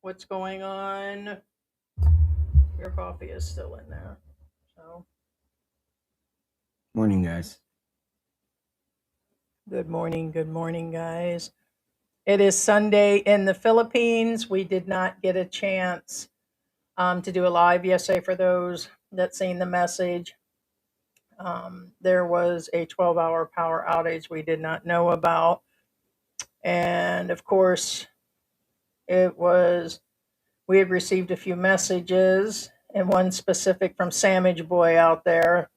what's going on. Your coffee is still in there. So, Morning, guys. good morning, guys. It is Sunday in the Philippines. We did not get a chance to do a live yesterday for those that seen the message. There was a 12-hour power outage we did not know about. And of course, we had received a few messages, and one specific from Samage Boy out there.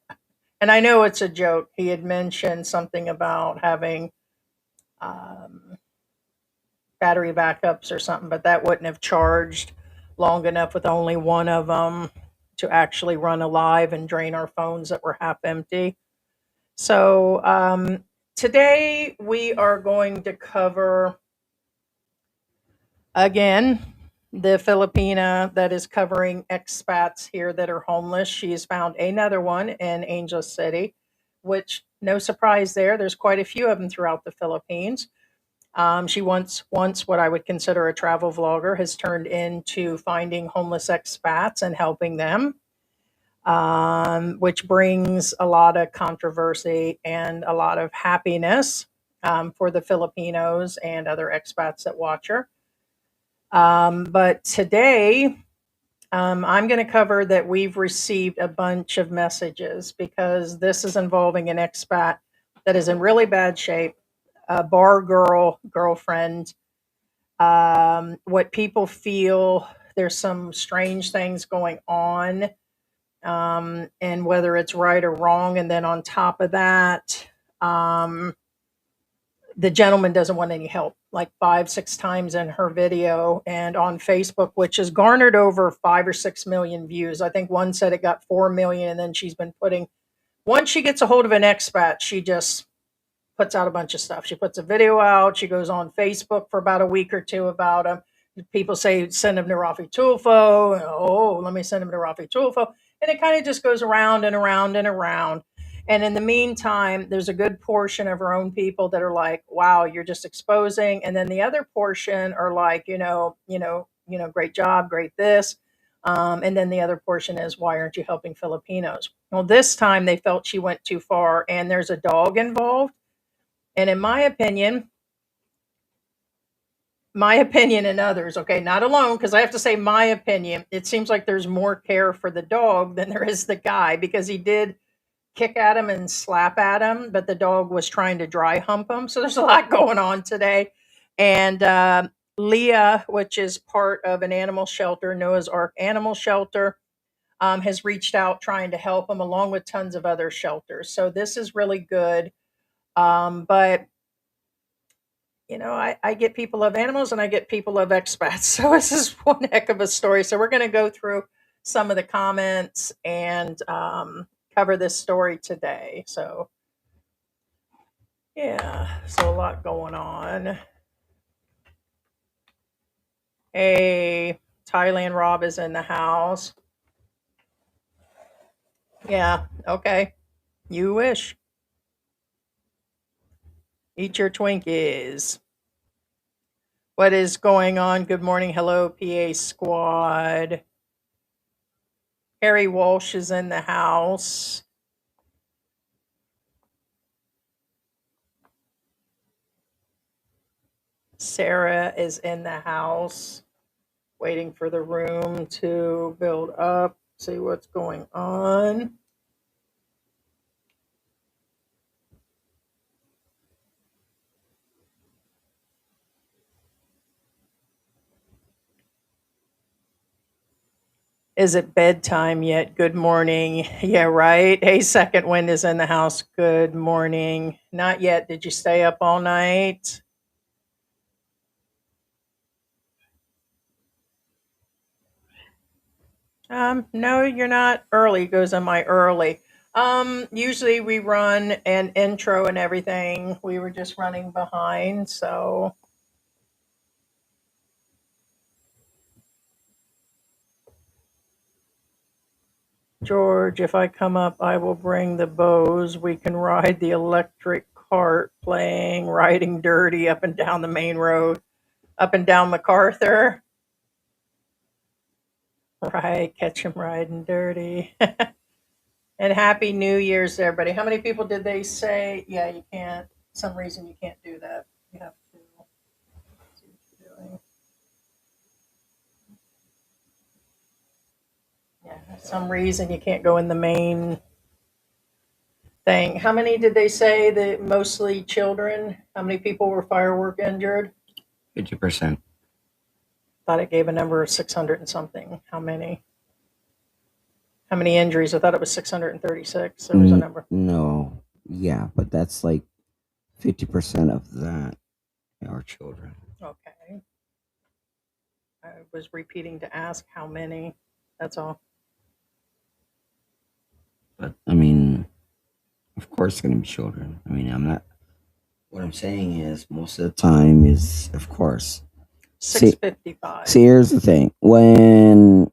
And I know it's a joke. He had mentioned something about having um, battery backups or something, but that wouldn't have charged long enough with only one of them to actually run a live and drain our phones that were half empty. So today we are going to cover again the Filipina that is covering expats here that are homeless. She has found another one in Angel City, which no surprise there. There's quite a few of them throughout the Philippines. She once what I would consider a travel vlogger has turned into finding homeless expats and helping them, which brings a lot of controversy and a lot of happiness for the Filipinos and other expats that watch her. But today, I'm going to cover that we've received a bunch of messages because this is involving an expat that is in really bad shape, a bar girlfriend. What people feel, there's some strange things going on, and whether it's right or wrong. And then on top of that, um, the gentleman doesn't want any help, like 5 6 times in her video and on Facebook, which has garnered over 5 or 6 million views. I think one said it got 4 million, and then she's been putting, once she gets a hold of an expat, she just puts out a bunch of stuff. She puts a video out, she goes on Facebook for about a week or two about him. People say send him to Rafi Tulfo. Oh, let me send him to Rafi Tulfo. And it kind of just goes around and around and around. And in the meantime, there's a good portion of her own people that are like, wow, you're just exposing. And then the other portion are like, great job, great this. And then the other portion is, why aren't you helping Filipinos? Well, this time they felt she went too far, and there's a dog involved. And in my opinion and others, okay, not alone, because I have to say my opinion, it seems like there's more care for the dog than there is the guy, because he did kick at him and slap at him, but the dog was trying to dry hump him. So there's a lot going on today. And Leah, which is part of an animal shelter, Noah's Ark Animal Shelter, has reached out trying to help him, along with tons of other shelters. So this is really good. But I get people love animals and I get people love expats. So this is one heck of a story. So we're going to go through some of the comments and cover this story today. So, yeah, so a lot going on. Hey, Thailand Rob is in the house. Yeah, okay. You wish. Eat your Twinkies. What is going on? Good morning. Hello, PA squad. Harry Walsh is in the house. Sarah is in the house, waiting for the room to build up, see what's going on. Is it bedtime yet? Good morning. Yeah, right. Hey, Second Wind is in the house. Good morning. Not yet. Did you stay up all night? No, you're not early. Goes on my early. Usually we run an intro and everything. We were just running behind, so George, if I come up, I will bring the bows. We can ride the electric cart playing Riding Dirty up and down the main road, up and down MacArthur. Right, catch them riding dirty. And Happy New Year's to everybody. How many people did they say? Yeah, you can't. Some reason you can't do that. You have to see what you're doing. Yeah, some reason you can't go in the main thing. How many did they say that mostly children? How many people were firework injured? 50%. Thought it gave a number of 600 and something. How many? How many injuries? I thought it was 636. There was a number. No. Yeah, but that's like 50% of that are children. Okay. I was repeating to ask how many. That's all. But I mean, of course, it's going to be children. I mean, I'm not. What I'm saying is, most of the time is, of course. See, 655. here's the thing: when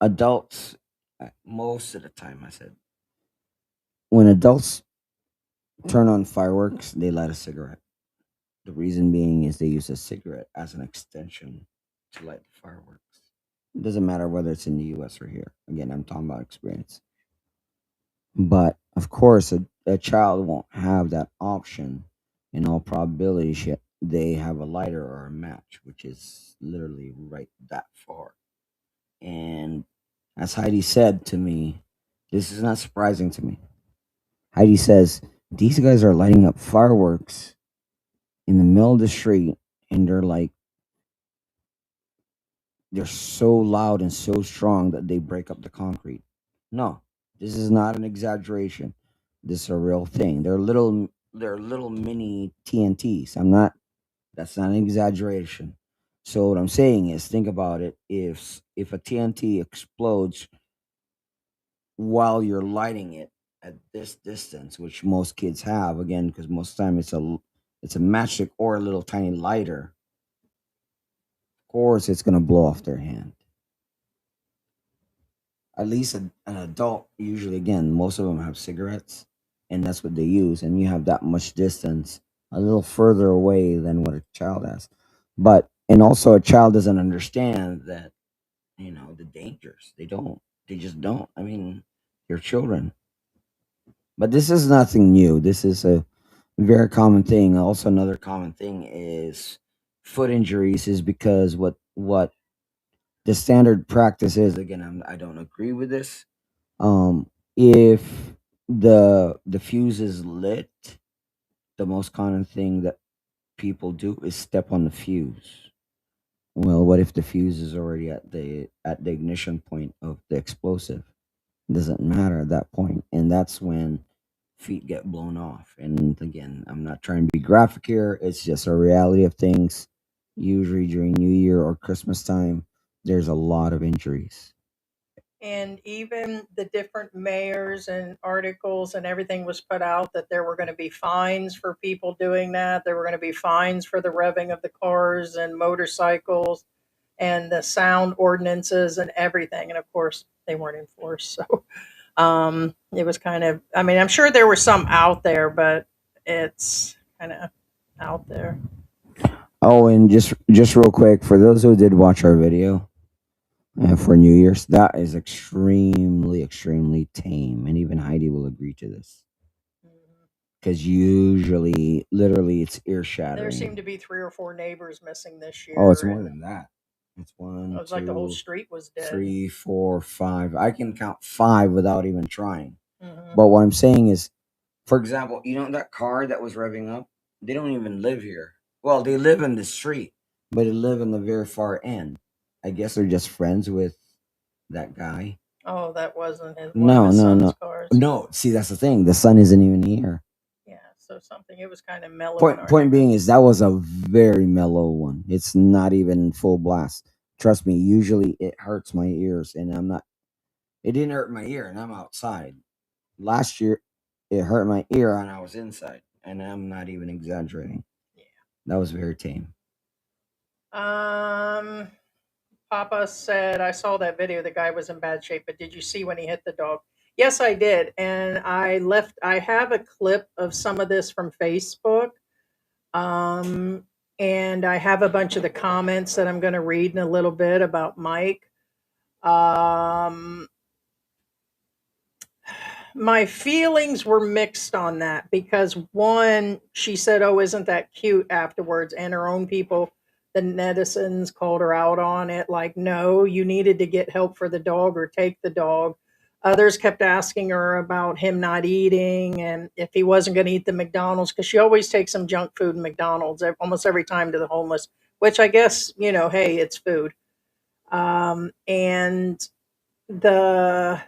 adults, most of the time, I said, when adults turn on fireworks, they light a cigarette. The reason being is they use a cigarette as an extension to light the fireworks. It doesn't matter whether it's in the U.S. or here. Again, I'm talking about experience. But of course, a child won't have that option. In all probability, they have a lighter or a match, which is literally right that far. And as Heidi said to me, this is not surprising to me. Heidi says, these guys are lighting up fireworks in the middle of the street, and they're so loud and so strong that they break up the concrete. No, this is not an exaggeration. This is a real thing. They're little mini TNTs. That's not an exaggeration. So what I'm saying is, think about it. If a TNT explodes while you're lighting it at this distance, which most kids have, again, because most of the time it's a matchstick or a little tiny lighter, of course it's gonna blow off their hand. At least an adult, usually, again, most of them have cigarettes, and that's what they use, and you have that much distance a little further away than what a child has. But and also, a child doesn't understand that, the dangers. They just don't. I mean, they're children. But this is nothing new. This is a very common thing. Also, another common thing is foot injuries, is because what the standard practice is. Again, I don't agree with this. If the fuse is lit, the most common thing that people do is step on the fuse. Well, what if the fuse is already at the ignition point of the explosive? It doesn't matter at that point, and that's when feet get blown off. And again, I'm not trying to be graphic here. It's just a reality of things. Usually during New Year or Christmas time, there's a lot of injuries. And even the different mayors and articles and everything was put out that there were going to be fines for people doing that. There were going to be fines for the revving of the cars and motorcycles and the sound ordinances and everything. And of course, they weren't enforced. So it was kind of, I mean, I'm sure there were some out there, but it's kind of out there. Oh, and just real quick, for those who did watch our video for New Year's, that is extremely, extremely tame, and even Heidi will agree to this. Mhm. Because usually, literally, it's ear There shattering. seemed to be 3 or 4 neighbors missing this year. Oh, it's more and than that. It's it one, was like the whole two, street was dead. 3, 4, 5. I can count 5 without even trying. Mhm. But what I'm saying is, for example, that car that was revving up, they don't even live here. Well, they live in the street, but they live in the very far end. I guess they're just friends with that guy. Oh, that wasn't one of No, his no, son's no, cars. no. See, that's the thing. The sun isn't even here. Yeah, so something. It was kind of mellow in Point our point being neighborhood. is, that was a very mellow one. It's not even full blast. Trust me. Usually it hurts my ears, and I'm not. It didn't hurt my ear, and I'm outside. Last year, it hurt my ear, and I was inside, and I'm not even exaggerating. Yeah. That was very tame. Um, Papa said, I saw that video. The guy was in bad shape, but did you see when he hit the dog? Yes, I did. And I have a clip of some of this from Facebook. Um, and I have a bunch of the comments that I'm going to read in a little bit about Mike. Um, my feelings were mixed on that because one, she said, "Oh, isn't that cute?" afterwards, and her own people, the netizens, called her out on it. Like, no, you needed to get help for the dog or take the dog. Others kept asking her about him not eating and if he wasn't going to eat the McDonald's because she always takes some junk food in McDonald's almost every time to the homeless, which I guess, hey, it's food. And the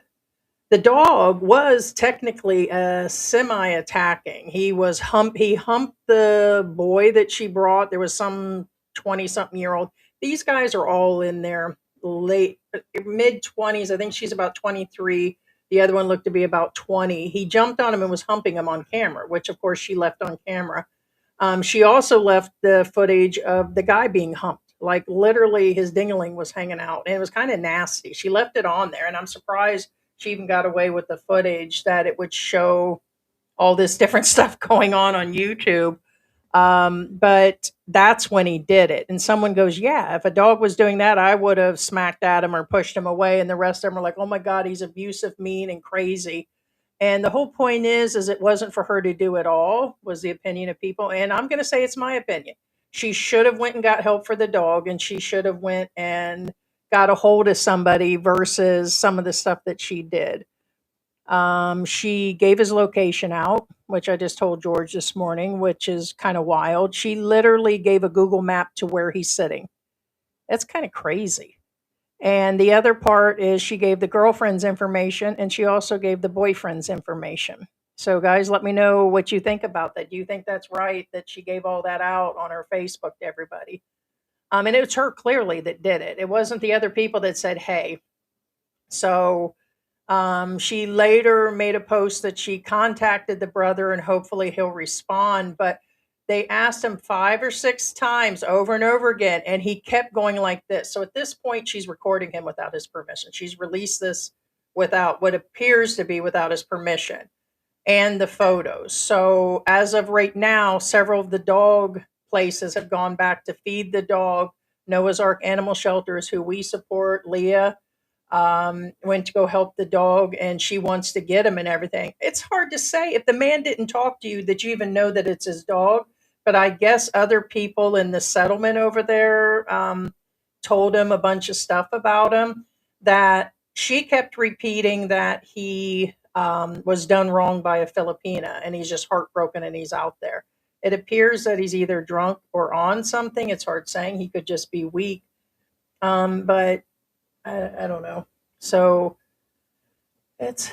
the dog was technically semi-attacking. He humped the boy that she brought. There was some 20-something-year-old. These guys are all in their late mid 20s. I think she's about 23. The other one looked to be about 20. He jumped on him and was humping him on camera, which of course she left on camera. She also left the footage of the guy being humped. Like literally his dingling was hanging out and it was kind of nasty. She left it on there and I'm surprised she even got away with the footage that it would show all this different stuff going on YouTube. But that's when he did it. And someone goes, "Yeah, if a dog was doing that, I would have smacked at him or pushed him away." And the rest of them are like, "Oh my God, he's abusive, mean, and crazy." And the whole point is it wasn't for her to do it all, was the opinion of people. And I'm going to say it's my opinion. She should have went and got help for the dog, and she should have went and got a hold of somebody versus some of the stuff that she did. She gave his location out, which I just told George this morning, which is kind of wild. She literally gave a Google map to where he's sitting. That's kind of crazy. And the other part is she gave the girlfriend's information and she also gave the boyfriend's information. So, guys, let me know what you think about that. Do you think that's right that she gave all that out on her Facebook to everybody? And it was her clearly that did it. It wasn't the other people that said, "Hey." So, she later made a post that she contacted the brother and hopefully he'll respond. But they asked him 5 or 6 times over and over again, and he kept going like this. So at this point, she's recording him without his permission. She's released this without what appears to be without his permission and the photos. So as of right now, several of the dog places have gone back to feed the dog. Noah's Ark Animal Shelters, who we support, Leah, went to go help the dog and she wants to get him and everything. It's hard to say if the man didn't talk to you that you even know that it's his dog. But I guess other people in the settlement over there told him a bunch of stuff about him that she kept repeating that he was done wrong by a Filipina and he's just heartbroken and he's out there. It appears that he's either drunk or on something. It's hard saying. He could just be weak. But I don't know. So it's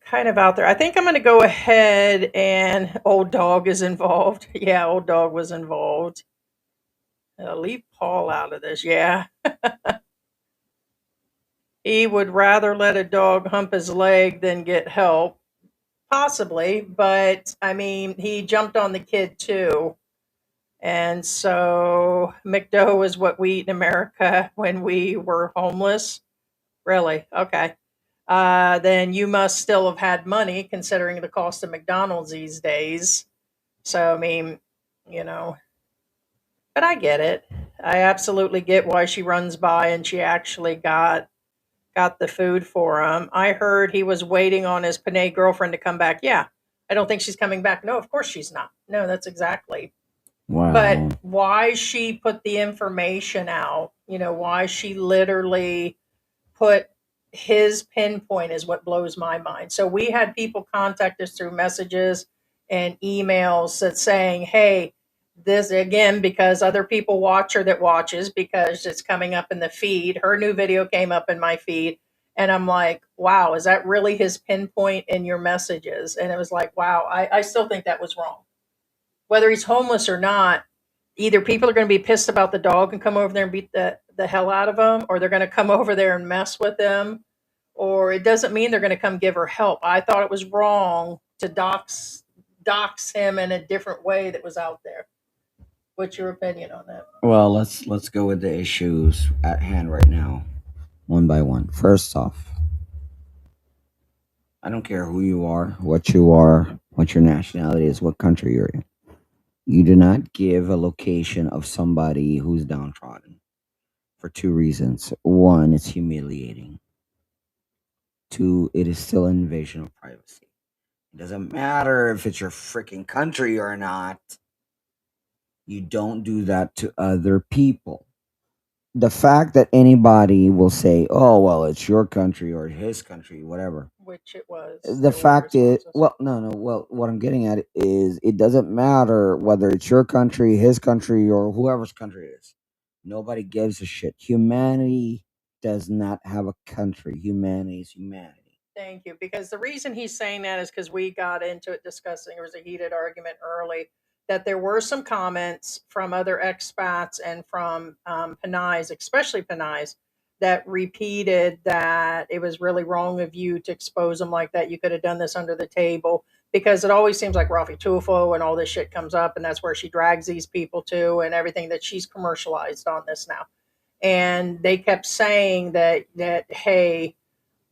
kind of out there. I think I'm going to go ahead and old dog is involved. Yeah, old dog was involved. Leave Paul out of this. Yeah. He would rather let a dog hump his leg than get help. Possibly. But I mean, he jumped on the kid too. And so McDo is what we eat in America when we were homeless. Really? Okay. Then you must still have had money considering the cost of McDonald's these days. So, I mean, you know, but I get it. I absolutely get why she runs by and she actually got the food for him. I heard he was waiting on his Panay girlfriend to come back. Yeah, I don't think she's coming back. No, of course she's not. No, that's exactly. Wow. But why she put the information out, why she literally put his pinpoint is what blows my mind. So we had people contact us through messages and emails that saying, "Hey, this again," because other people watch her that watches because it's coming up in the feed. Her new video came up in my feed. And I'm like, wow, is that really his pinpoint in your messages? And it was like, wow, I still think that was wrong. Whether he's homeless or not, either people are going to be pissed about the dog and come over there and beat the hell out of him, or they're going to come over there and mess with him, or it doesn't mean they're going to come give her help. I thought it was wrong to dox him in a different way that was out there. What's your opinion on that? Well, let's go with the issues at hand right now, one by one. First off, I don't care who you are, what your nationality is, what country you're in. You do not give a location of somebody who's downtrodden. for two reasons. One, it's humiliating. Two, it is still an invasion of privacy. It doesn't matter if it's your freaking country or not. You don't do that to other people. The fact that anybody will say, "Oh, well, it's your country or his country, whatever." which it was. The There were fact is, responses. well, no. Well, what I'm getting at is, it doesn't matter whether it's your country, his country, or whoever's country it is. Nobody gives a shit. Humanity does not have a country. Humanity is humanity. Thank you. Because the reason he's saying that is because we got into it discussing, there was a heated argument early that there were some comments from other expats and from Panay's, especially Panay's, that repeated that it was really wrong of you to expose them like that. You could have done this under the table, because it always seems like Rafi Tufo and all this shit comes up, and that's where she drags these people to and everything, that she's commercialized on this now. And they kept saying that hey,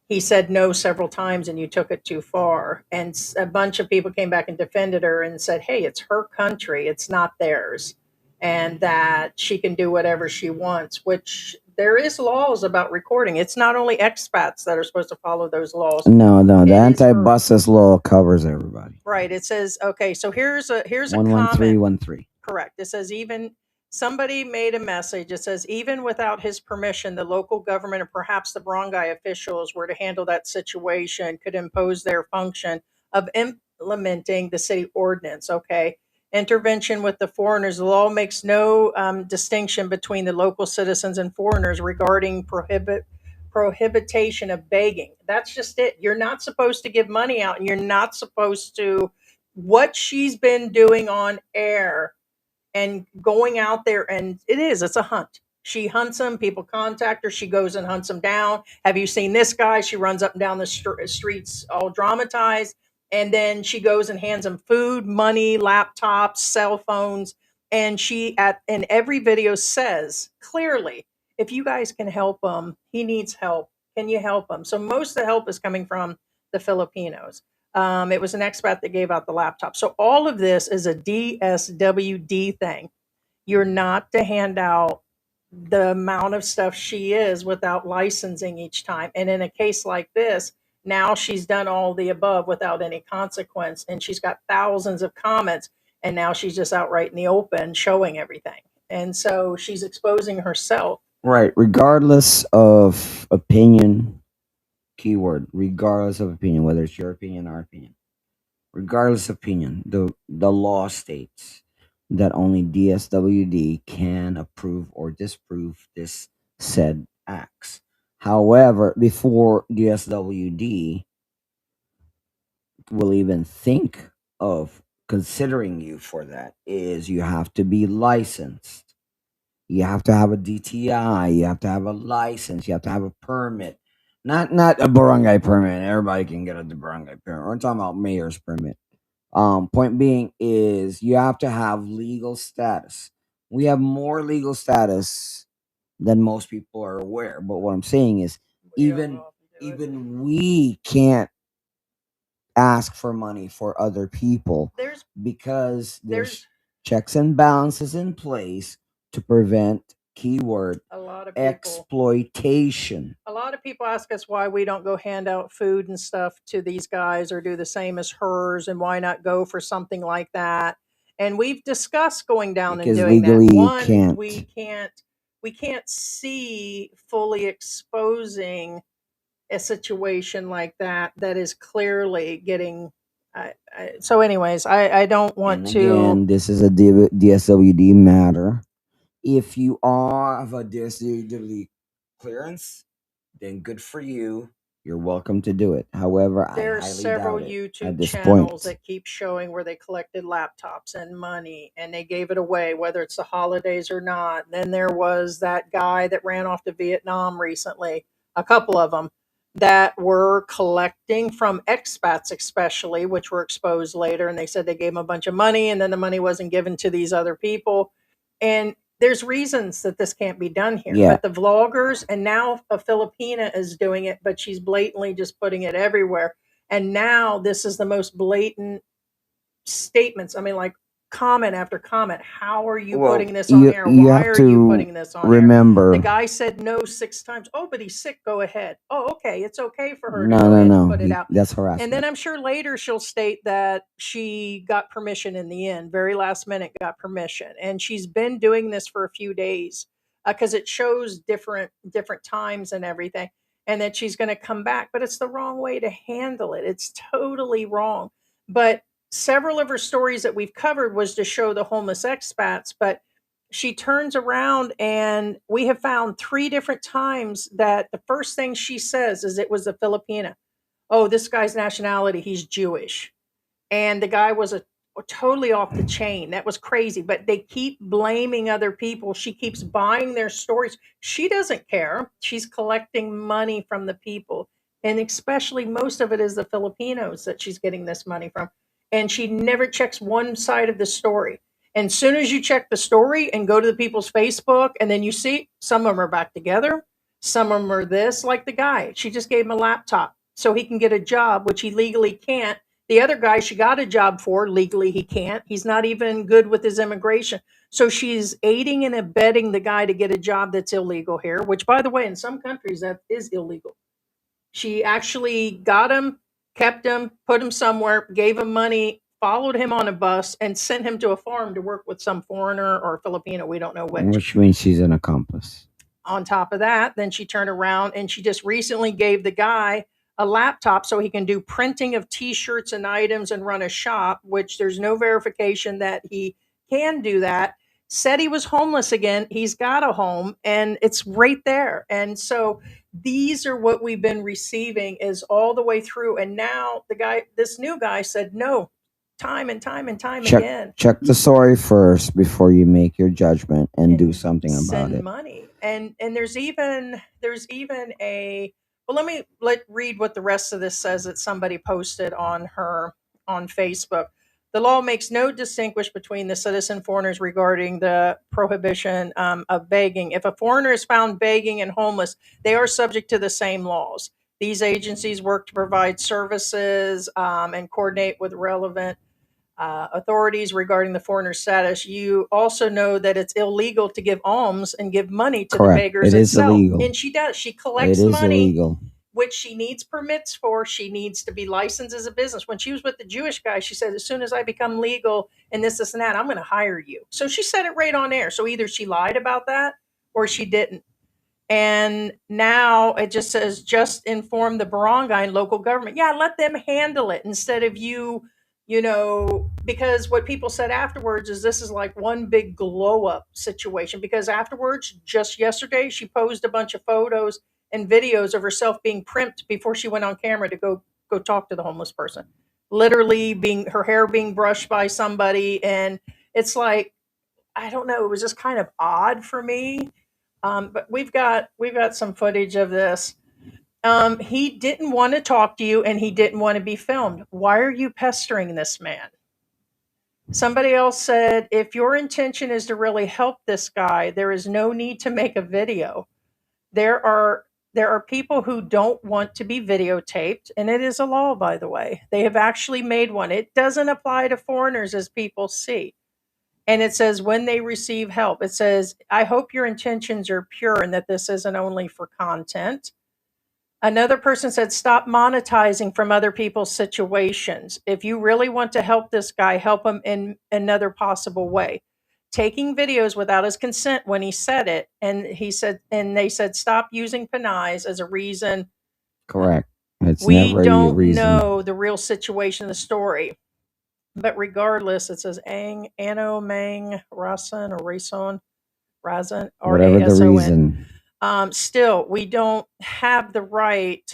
he said no several times and you took it too far. And a bunch of people came back and defended her and said, hey, it's her country, it's not theirs. And that she can do whatever she wants, which there is laws about recording. It's not only expats that are supposed to follow those laws. No, the It is her. anti-buses law covers everybody. Right. It says, okay, so here's a 11313. Correct. It says, even somebody made a message. It says, even without his permission, the local government and perhaps the barangay officials were to handle that situation, could impose their function of implementing the city ordinance. Okay. Intervention with the foreigners. The law makes no distinction between the local citizens and foreigners regarding prohibition of begging. That's just it. You're not supposed to give money out, and you're not supposed to. What she's been doing on air and going out there, and it's a hunt. She hunts them. People contact her. She goes and hunts them down. Have you seen this guy? She runs up and down the streets, all dramatized, and then she goes and hands them food, money, laptops, cell phones, and she at in every video says clearly, if you guys can help him, he needs help. Can you help him? So most of the help is coming from the Filipinos. It was an expat that gave out the laptop. So all of this is a DSWD thing. You're not to hand out the amount of stuff she is without licensing each time. And in a case like this, now she's done all the above without any consequence, and she's got thousands of comments, and now she's just outright in the open showing everything. And so she's exposing herself. Right. Regardless of opinion, keyword, regardless of opinion, whether it's your opinion or our opinion, regardless of opinion, the law states that only DSWD can approve or disapprove this said acts. However, before DSWD will even think of considering you for that, is you have to be licensed. You have to have a DTI. You have to have a license. You have to have a permit. Not a barangay permit. Everybody can get a barangay permit. We're talking about mayor's permit. Point being is, you have to have legal status. We have more legal status than most people are aware. But what I'm saying is, even we can't ask for money for other people, because there's checks and balances in place to prevent, keyword, a lot of people, exploitation. a lot of people ask us why we don't go hand out food and stuff to these guys or do the same as hers, and why not go for something like that. And we've discussed going down Because and doing legally that. you One, can't. we can't see fully exposing a situation like that is clearly getting. So, anyways, I don't want And to. again, this is a DSWD matter. If you have a DSWD clearance, then good for you. You're welcome to do it. However, There I are highly several doubt it YouTube at this channels point. that keep showing where they collected laptops and money and they gave it away, whether it's the holidays or not. Then there was that guy that ran off to Vietnam recently, a couple of them that were collecting from expats, especially, which were exposed later. And they said they gave them a bunch of money and then the money wasn't given to these other people. And there's reasons that this can't be done here. Yeah. But the vloggers, and now a Filipina is doing it, but she's blatantly just putting it everywhere. And now this is the most blatant statements. I mean, like, comment after comment. How are you Well, putting this on air? you Why have are you to putting this on air? The remember. guy said no 6 times. Oh, but he's sick. Go ahead. Oh, okay. It's okay for her to No, go no, ahead and no. put it out. That's And then harassment. I'm sure later she'll state that she got permission in the end, very last minute got permission. And she's been doing this for a few days because it shows different times and everything. And that she's going to come back, but it's the wrong way to handle it. It's totally wrong. But several of her stories that we've covered was to show the homeless expats, but she turns around and we have found 3 different times that the first thing she says is it was a Filipina. Oh, this guy's nationality, he's Jewish. And the guy was a totally off the chain. That was crazy. But they keep blaming other people. She keeps buying their stories. She doesn't care. She's collecting money from the people. And especially most of it is the Filipinos that she's getting this money from. And she never checks one side of the story. And soon as you check the story and go to the people's Facebook, and then you see some of them are back together, some of them are this, like the guy. She just gave him a laptop so he can get a job, which he legally can't. The other guy she got a job for, legally he can't. He's not even good with his immigration. So she's aiding and abetting the guy to get a job that's illegal here, which, by the way, in some countries that is illegal. She actually got him, kept him, put him somewhere, gave him money, followed him on a bus, and sent him to a farm to work with some foreigner or Filipino. We don't know which. Which means she's an accomplice. On top of that, then she turned around and she just recently gave the guy a laptop so he can do printing of t-shirts and items and run a shop, which there's no verification that he can do that. Said he was homeless again. He's got a home and it's right there. And so these are what we've been receiving is all the way through. And now this new guy said no, time and time and time Check again. check the story first before you make your judgment and do And something about send it. money. And there's even a well, let read what the rest of this says that somebody posted on Facebook. The law makes no distinguish between the citizen foreigners regarding the prohibition of begging. If a foreigner is found begging and homeless, they are subject to the same laws. These agencies work to provide services and coordinate with relevant authorities regarding the foreigner status. You also know that it's illegal to give alms and give money to the Correct. beggars It is itself. illegal. And she does. She It collects is money, illegal. which she needs permits for. She needs to be licensed as a business. When she was with the Jewish guy, she said, as soon as I become legal and this, and that, I'm going to hire you. So she said it right on air. So either she lied about that or she didn't. And now it just says, just inform the barangay and local government. Yeah, let them handle it instead of because what people said afterwards is this is like one big glow up situation. Because afterwards, just yesterday, she posed a bunch of photos and videos of herself being primped before she went on camera to go talk to the homeless person. Literally being her hair being brushed by somebody. And it's like, I don't know, it was just kind of odd for me. But we've got some footage of this. He didn't want to talk to you and he didn't want to be filmed. Why are you pestering this man? Somebody else said, if your intention is to really help this guy, there is no need to make a video. There are people who don't want to be videotaped, and it is a law, by the way. They have actually made one. It doesn't apply to foreigners, as people see. And it says when they receive help, it says, I hope your intentions are pure and that this isn't only for content. Another person said, stop monetizing from other people's situations. If you really want to help this guy, help him in another possible way. Taking videos without his consent when he said it. And they said, stop using Panay's as a reason. Correct. It's We never a don't reason. know the real situation of the story. But regardless, it says Ang, Ano, Mang, Rasan, or Rason, Razan, Whatever the Rason. reason. Still, we don't have the right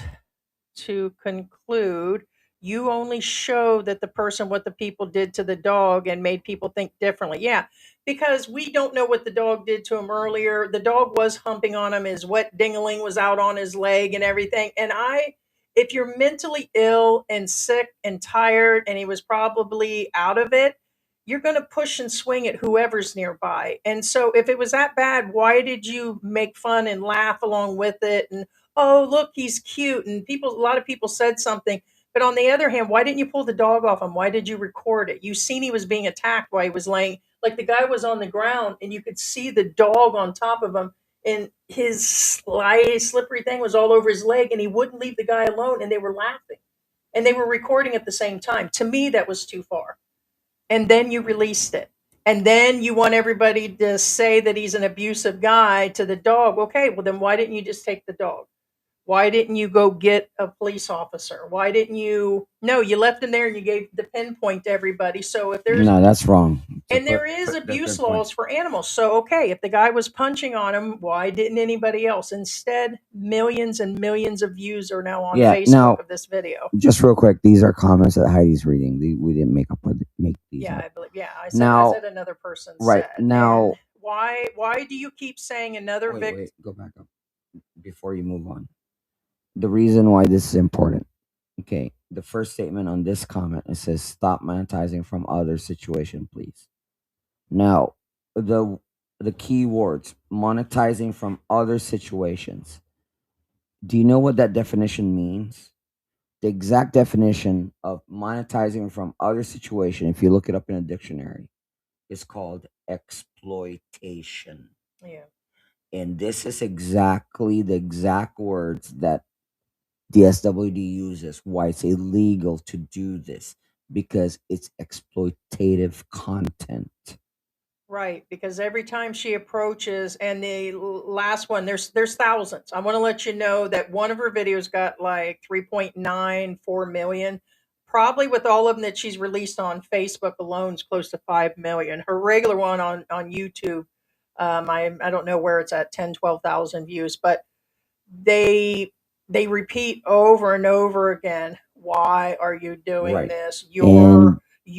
to conclude. You only show that the person, what the people did to the dog and made people think differently. Yeah, because we don't know what the dog did to him earlier. The dog was humping on him. His wet dingling was out on his leg and everything. And if you're mentally ill and sick and tired, and he was probably out of it, you're going to push and swing at whoever's nearby. And so if it was that bad, why did you make fun and laugh along with it? And, oh, look, he's cute. And a lot of people said something, But on the other hand, why didn't you pull the dog off him? Why did you record it? You seen he was being attacked while he was laying, like the guy was on the ground and you could see the dog on top of him and his slippery thing was all over his leg and he wouldn't leave the guy alone and they were laughing and they were recording at the same time. To me, that was too far. And then you released it. And then you want everybody to say that he's an abusive guy to the dog. Okay, well, then why didn't you just take the dog? Why didn't you go get a police officer? Why didn't you? No, you left him there and you gave the pinpoint to everybody. So if there's No, that's wrong. and there is abuse laws for animals. So, okay, if the guy was punching on him, why didn't anybody else? Instead, millions and millions of views are now on Facebook of this video. Just real quick, these are comments that Heidi's reading. We didn't make these. Yeah, up. I believe. Yeah, I said another person right said. now. And why do you keep saying another victim? Wait, go back up before you move on. The reason why this is important. Okay, the first statement on this comment, it says, "Stop monetizing from other situation, please." Now, the key words, monetizing from other situations. Do you know what that definition means? The exact definition of monetizing from other situation, if you look it up in a dictionary, is called exploitation. Yeah. And this is exactly the exact words that DSWD uses, why it's illegal to do this, because it's exploitative content. Right, because every time she approaches, and the last one, there's thousands. I want to let you know that one of her videos got like 3.94 million. Probably with all of them that she's released on Facebook alone is close to 5 million. Her regular one on YouTube, I don't know where it's at, 10, 12,000 views, but they repeat over and over again, why are you doing this?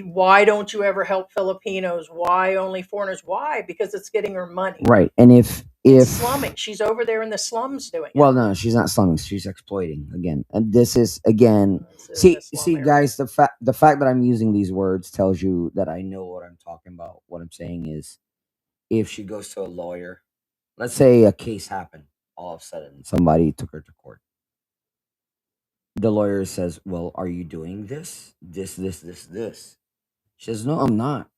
Why don't you ever help Filipinos? Why only foreigners? Why? Because it's getting her money. Right. And if slumming, she's over there in the slums doing it. Well, no, she's not slumming. She's exploiting again. And this is again. See, guys, the fact that I'm using these words tells you that I know what I'm talking about. What I'm saying is, if she goes to a lawyer, let's say a case happened, all of a sudden somebody took her to court. The lawyer says, "Well, are you doing this? This. She says, "No, I'm not."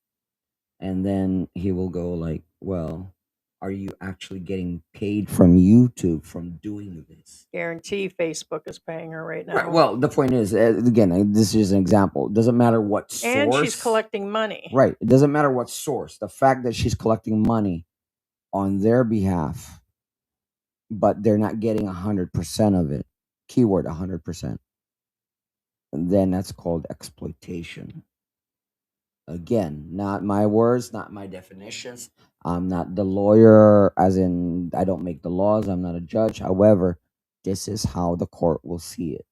And then he will go like, "Well, are you actually getting paid from YouTube from doing this?" Guarantee Facebook is paying her right now. Right. Well, the point is, again, this is an example. It doesn't matter what source. And she's collecting money. Right. It doesn't matter what source. The fact that she's collecting money on their behalf, but they're not getting 100% of it. Keyword 100%. Then that's called exploitation. Again, not my words, not my definitions. I'm not the lawyer, as in I don't make the laws. I'm not a judge. However, this is how the court will see it.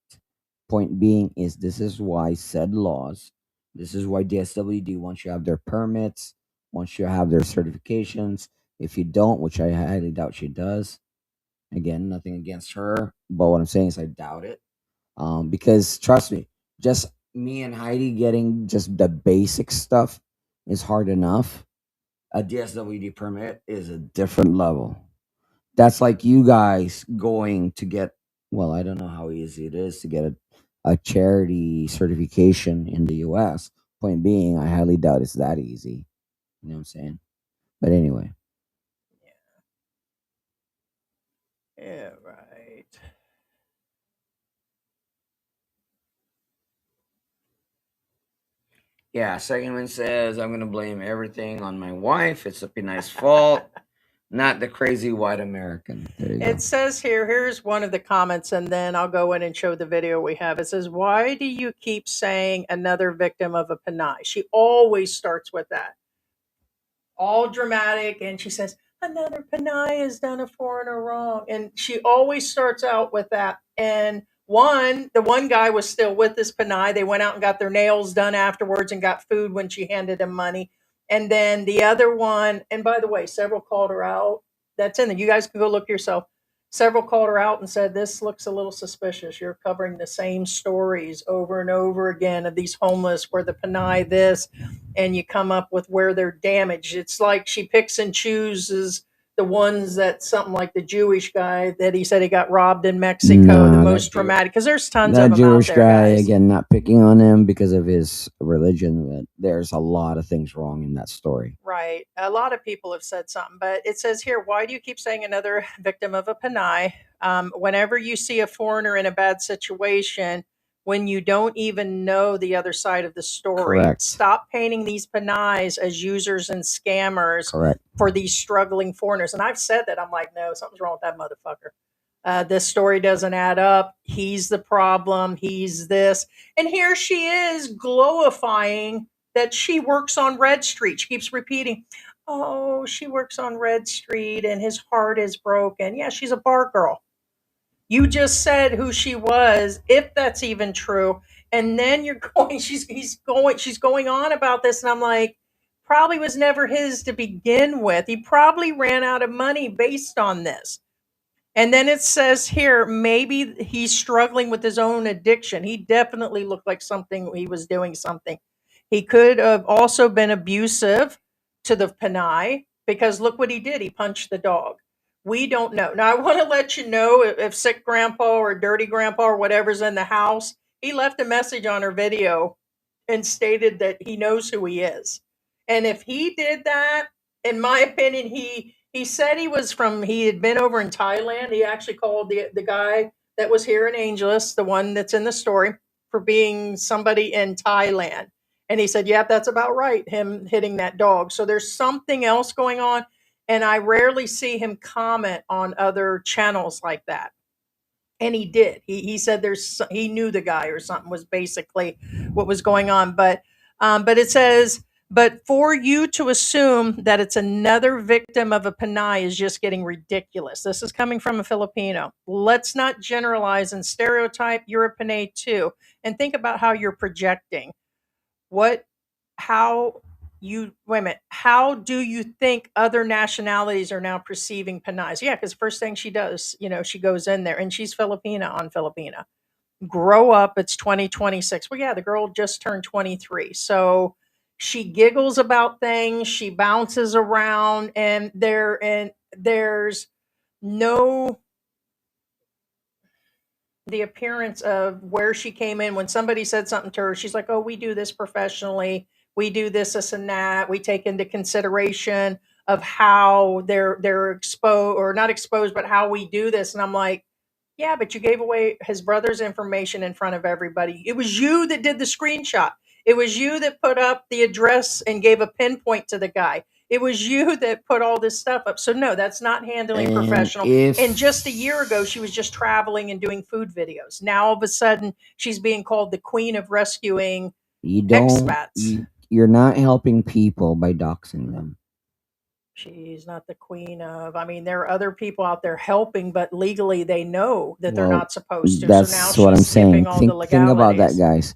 Point being is, this is why said laws, this is why DSWD, once you have their permits, once you have their certifications, if you don't, which I highly doubt she does, again, nothing against her, but what I'm saying is I doubt it. Because trust me, just me and Heidi getting just the basic stuff is hard enough. A DSWD permit is a different level. That's like you guys going to get, well, I don't know how easy it is to get a charity certification in the US. Point being, I highly doubt it's that easy. You know what I'm saying? But anyway. Yeah, right. Yeah, second one says, "I'm going to blame everything on my wife. It's a nice fault, not the crazy white American." There you go. It says here's one of the comments, and then I'll go in and show the video we have. It says, "Why do you keep saying another victim of a Panay?" She always starts with that. All dramatic, and she says, "Another Panay has done a foreigner wrong." And she always starts out with that. And the one guy was still with this Panay. They went out and got their nails done afterwards and got food when she handed him money. And then the other one, and by the way, several called her out. That's in there. You guys can go look yourself. Several called her out and said, "This looks a little suspicious. You're covering the same stories over and over again of these homeless where the Panay this, and you come up with where they're damaged." It's like she picks and chooses the ones that something like the Jewish guy that he said he got robbed in Mexico, the most dramatic, because there's tons of That them Jewish out there, guy, guys. again, not picking on him because of his religion, but there's a lot of things wrong in that story. Right. A lot of people have said something, but it says here, why do you keep saying another victim of a Panay? Whenever you see a foreigner in a bad situation, when you don't even know the other side of the story, Correct. stop painting these Panays as users and scammers Correct. for these struggling foreigners. And I've said that. I'm like, no, something's wrong with that motherfucker. This story doesn't add up. He's the problem. He's this. And here she is glorifying that she works on Red Street. She keeps repeating, oh, she works on Red Street and his heart is broken. Yeah, she's a bar girl. You just said who she was, if that's even true. And then you're going, she's going on about this. And I'm like, probably was never his to begin with. He probably ran out of money based on this. And then it says here, maybe he's struggling with his own addiction. He definitely looked like something, he was doing something. He could have also been abusive to the Panay because look what he did. He punched the dog. We don't know. Now, I want to let you know if sick grandpa or dirty grandpa or whatever's in the house, he left a message on her video and stated that he knows who he is. And if he did that, in my opinion, he said he had been over in Thailand. He actually called the guy that was here in Angeles, the one that's in the story, for being somebody in Thailand. And he said, yep, that's about right, him hitting that dog. So there's something else going on. And I rarely see him comment on other channels like that. And he did. He said he knew the guy or something was basically what was going on. But it says, but for you to assume that it's another victim of a Panay is just getting ridiculous. This is coming from a Filipino. Let's not generalize and stereotype. You're a Panay too, and think about how you're projecting. What how you wait a minute, how do you think other nationalities are now perceiving Panays? Yeah, because first thing she does, she goes in there and she's Filipina on Filipina. Grow up, it's 2026. Well, yeah, the girl just turned 23. So she giggles about things, she bounces around, and there's no the appearance of where she came in. When somebody said something to her, she's like, oh, we do this professionally, we do this and that, we take into consideration of how they're exposed, or not exposed, but how we do this. And I'm like, yeah, but you gave away his brother's information in front of everybody. It was you that did the screenshot. It was you that put up the address and gave a pinpoint to the guy. It was you that put all this stuff up. So no, that's not handling professional. And just a year ago, she was just traveling and doing food videos. Now all of a sudden, she's being called the queen of rescuing expats. You're not helping people by doxing them. She's not the queen of. I mean, there are other people out there helping, but legally they know that they're not supposed to. That's so now what I'm she's saying. skipping all the legalities. Think about that, guys.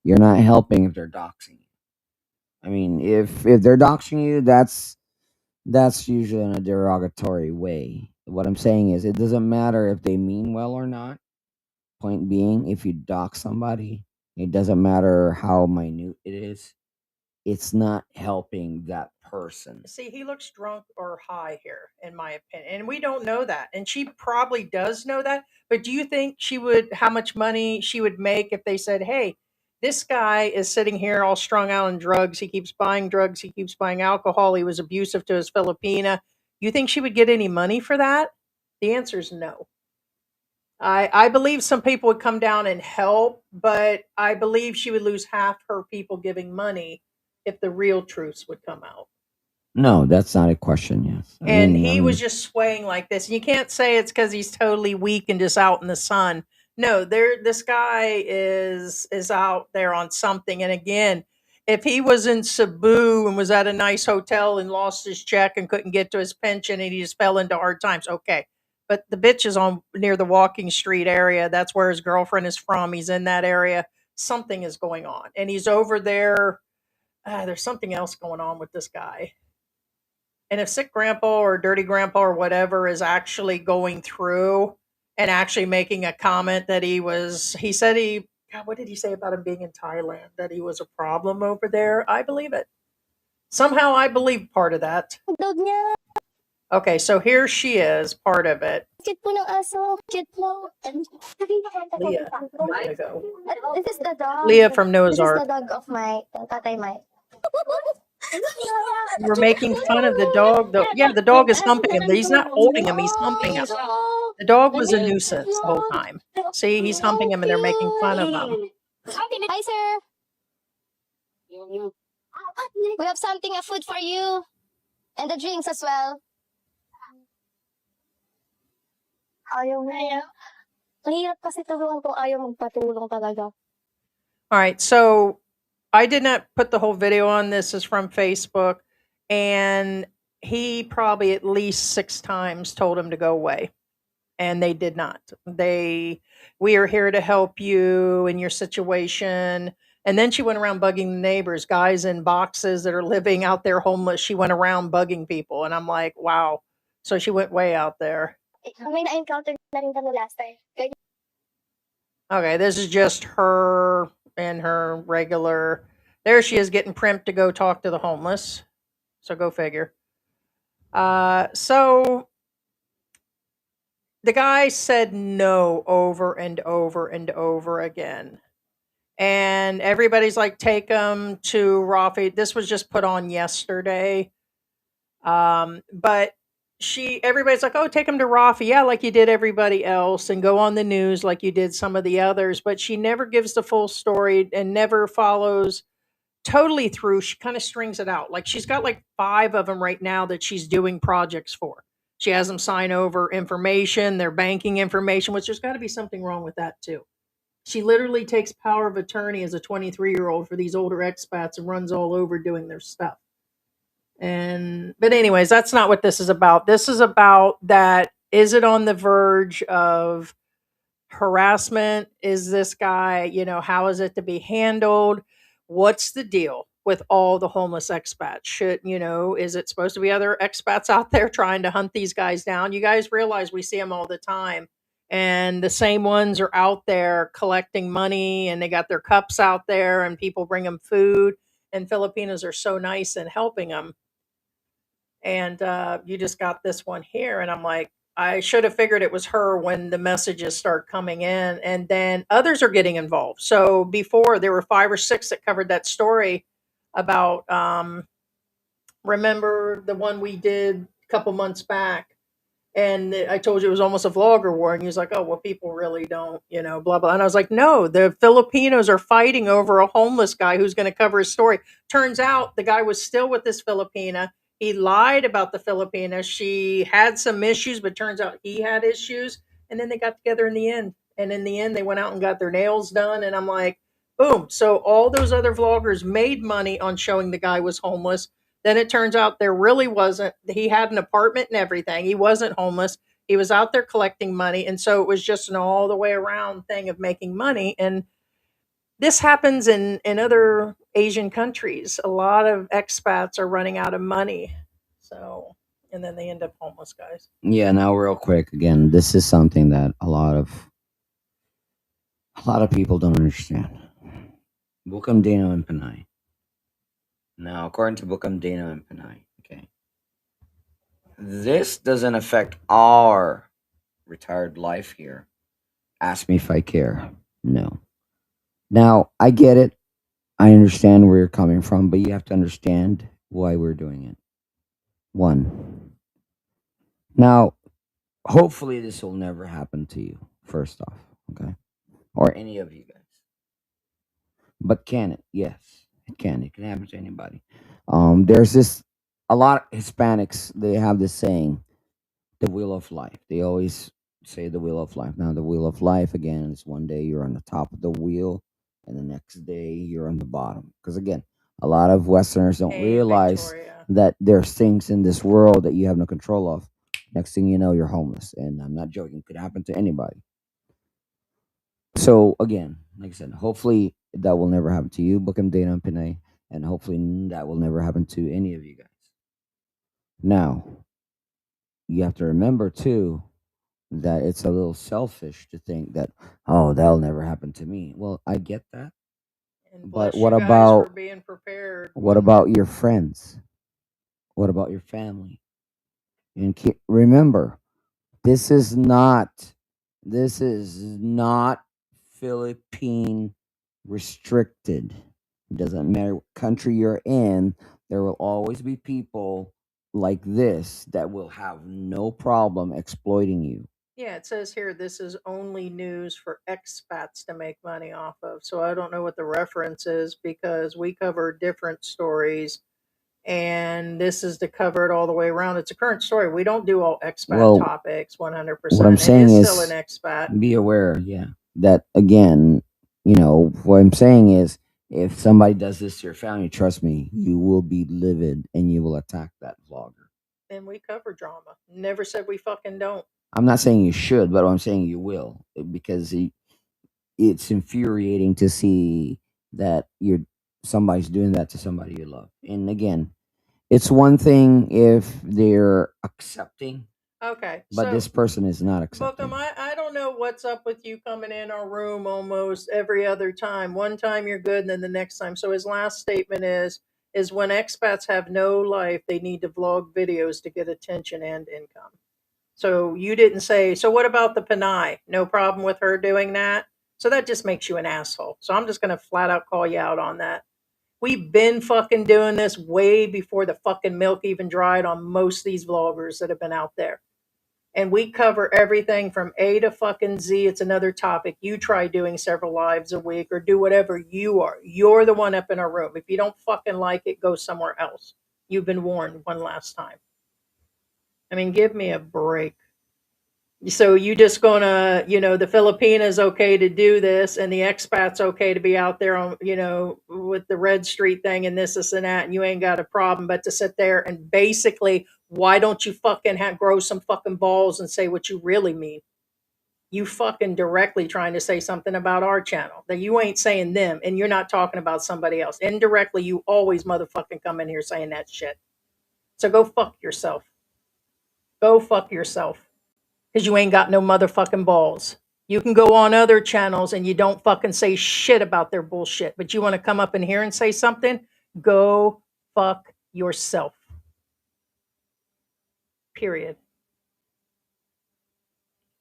You're not helping if they're doxing you. I mean, if they're doxing you, that's usually in a derogatory way. What I'm saying is, it doesn't matter if they mean well or not. Point being, if you dox somebody, it doesn't matter how minute it is. It's not helping that person. See, he looks drunk or high here, in my opinion. And we don't know that. And she probably does know that. But do you think how much money she would make if they said, hey, this guy is sitting here all strung out on drugs. He keeps buying drugs. He keeps buying alcohol. He was abusive to his Filipina. You think she would get any money for that? The answer is no. I believe some people would come down and help, but I believe she would lose half her people giving money if the real truths would come out. No, that's not a question. Yes. He was just swaying like this. And you can't say it's because he's totally weak and just out in the sun. No, this guy is out there on something. And again, if he was in Cebu and was at a nice hotel and lost his check and couldn't get to his pension and he just fell into hard times, okay. But the bitch is on near the Walking Street area. That's where his girlfriend is from. He's in that area. Something is going on. And he's over there. There's something else going on with this guy. And if sick grandpa or dirty grandpa or whatever is actually going through and actually making a comment that God, what did he say about him being in Thailand? That he was a problem over there? I believe it. Somehow I believe part of that. Okay, so here she is, part of it. Cute po ng aso. Cute po. Leah, I'm just gonna go. This is the dog. Leah from Noah's This is the Ark. dog of my tatay Mike. You were making fun of the dog. Yeah, the dog is humping him. He's not holding him, he's humping him. The dog was a nuisance the whole time. See, he's humping him and they're making fun of him. Hi, sir. We have something, a food for you. And the drinks as well. Ayaw na. Mahirap kasi tulungan kung ayaw magpatulong talaga. All right, so I did not put the whole video on. This is from Facebook, and he probably at least 6 times told him to go away, and they did not. We are here to help you in your situation. And then she went around bugging the neighbors, guys in boxes that are living out there homeless. She went around bugging people, and I'm like, wow. So she went way out there. May na-encounter na rin kami last time. Okay, this is just her and her regular. There she is getting primped to go talk to the homeless. So go figure. So the guy said no over and over and over again. And everybody's like, take him to Rafi. This was just put on yesterday. But everybody's like, oh, take him to Rafi. Yeah, like you did everybody else, and go on the news like you did some of the others. But she never gives the full story and never follows totally through. She kind of strings it out. Like she's got like 5 of them right now that she's doing projects for. She has them sign over information, their banking information, which there's got to be something wrong with that too. She literally takes power of attorney as a 23-year-old for these older expats and runs all over doing their stuff. But anyways, that's not what this is about. This is about that, is it on the verge of harassment? Is this guy, how is it to be handled? What's the deal with all the homeless expats? Is it supposed to be other expats out there trying to hunt these guys down? You guys realize we see them all the time. And the same ones are out there collecting money, and they got their cups out there, and people bring them food. And Filipinos are so nice in helping them. And you just got this one here, and I'm like, I should have figured it was her when the messages start coming in, and then others are getting involved. So before, there were 5 or 6 that covered that story about, remember the one we did a couple months back, and I told you it was almost a vlogger war, and he was like, oh, well, people really don't, blah blah. And I was like, no, the Filipinos are fighting over a homeless guy who's going to cover his story. Turns out the guy was still with this Filipina. He lied about the Filipina. She had some issues, but turns out he had issues. And then they got together in the end. And in the end, they went out and got their nails done. And I'm like, boom. So all those other vloggers made money on showing the guy was homeless. Then it turns out there really wasn't. He had an apartment and everything. He wasn't homeless. He was out there collecting money. And so it was just an all the way around thing of making money. And this happens in other Asian countries. A lot of expats are running out of money. So, and then they end up homeless, guys. Yeah, now real quick again, this is something that a lot of people don't understand. Bukam Dino and Panay. Now, according to Bukam Dino and Panay, okay, this doesn't affect our retired life here. Ask me if I care. No. Now, I get it. I understand where you're coming from, but you have to understand why we're doing it. One. Now, hopefully this will never happen to you, first off, okay? Or any of you guys. But can it? Yes, it can. It can happen to anybody. There's this, a lot of Hispanics, they have this saying, the wheel of life. They always say the wheel of life. Now, the wheel of life, again, is one day you're on the top of the wheel, and the next day you're on the bottom. Because, again, a lot of Westerners don't Hey, realize Victoria. that there's things in this world that you have no control of. Next thing you know, you're homeless. And I'm not joking, it could happen to anybody. So, again, like I said, hopefully that will never happen to you, Bukam Dana and Pinay, and hopefully that will never happen to any of you guys. Now, you have to remember, too, that it's a little selfish to think that, oh, that'll never happen to me. Well, I get that. And But bless what you guys about for being prepared. what about your friends? What about your family? And remember, this is not Philippine restricted. It doesn't matter what country you're in, there will always be people like this that will have no problem exploiting you. Yeah, it says here this is only news for expats to make money off of. So I don't know what the reference is because we cover different stories and this is to cover it all the way around. It's a current story. We don't do all expat Well, topics 100%. what I'm It saying is still an is, expat. be aware, yeah, that again, what I'm saying is, if somebody does this to your family, trust me, you will be livid and you will attack that vlogger. And we cover drama. Never said we fucking don't. I'm not saying you should, but I'm saying you will, because it's infuriating to see that somebody's doing that to somebody you love. And again, it's one thing if they're accepting, Okay. but So this person is not accepting. Bookham, I don't know what's up with you coming in our room almost every other time. One time you're good, and then the next time. So his last statement is when expats have no life, they need to vlog videos to get attention and income. So you didn't say, so what about the Panay? No problem with her doing that? So that just makes you an asshole. So I'm just going to flat out call you out on that. We've been fucking doing this way before the fucking milk even dried on most of these vloggers that have been out there. And we cover everything from A to fucking Z. It's another topic. You try doing several lives a week or do whatever you are. You're the one up in our room. If you don't fucking like it, go somewhere else. You've been warned one last time. I mean, give me a break. So you just gonna, the Filipinas okay to do this and the expats okay to be out there on, with the Red Street thing and this and that, and you ain't got a problem, but to sit there and basically, why don't you fucking grow some fucking balls and say what you really mean? You fucking directly trying to say something about our channel that you ain't saying them, and you're not talking about somebody else. Indirectly, you always motherfucking come in here saying that shit. So go fuck yourself. Go fuck yourself. Because you ain't got no motherfucking balls. You can go on other channels and you don't fucking say shit about their bullshit, but you want to come up in here and say something? Go fuck yourself. Period.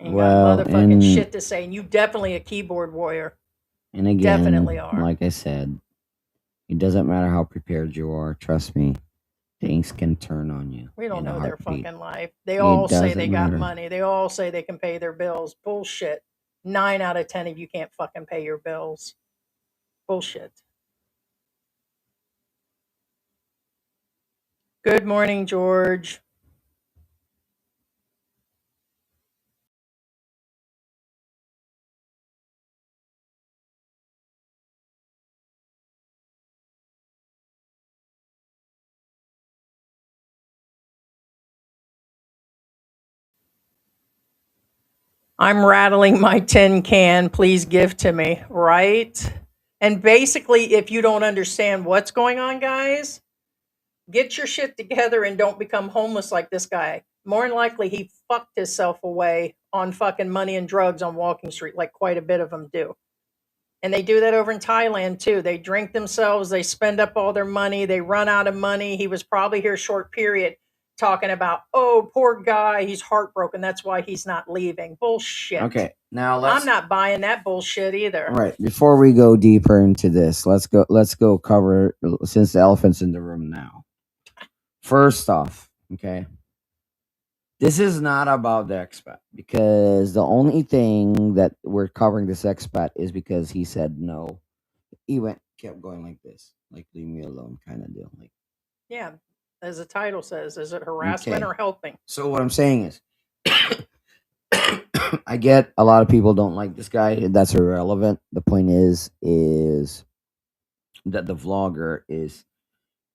Ain't got Well, motherfucking shit to say, and you definitely a keyboard warrior. And again, Definitely are. like I said, it doesn't matter how prepared you are. Trust me, things can turn on you. We don't in a know their heartbeat. fucking life. They all say doesn't they got matter. money. They all say they can pay their bills. Bullshit. 9 out of 10 of you can't fucking pay your bills. Bullshit. Good morning, George. I'm rattling my tin can. Please give to me. Right? And basically, if you don't understand what's going on, guys, get your shit together and don't become homeless like this guy. More than likely, he fucked himself away on fucking money and drugs on Walking Street, like quite a bit of them do. And they do that over in Thailand too. They drink themselves, they spend up all their money, they run out of money. He was probably here a short period talking about, oh, poor guy, he's heartbroken. That's why he's not leaving. Bullshit. Okay, now I'm not buying that bullshit either. All right, before we go deeper into this, let's go cover, since the elephant's in the room now. First off, okay, this is not about the expat, because the only thing that we're covering this expat is because he said no. He kept going like this, like leave me alone kind of deal. Like, Yeah, as the title says, is it harassment Okay. or helping? So what I'm saying is, I get a lot of people don't like this guy. That's irrelevant. The point is that the vlogger is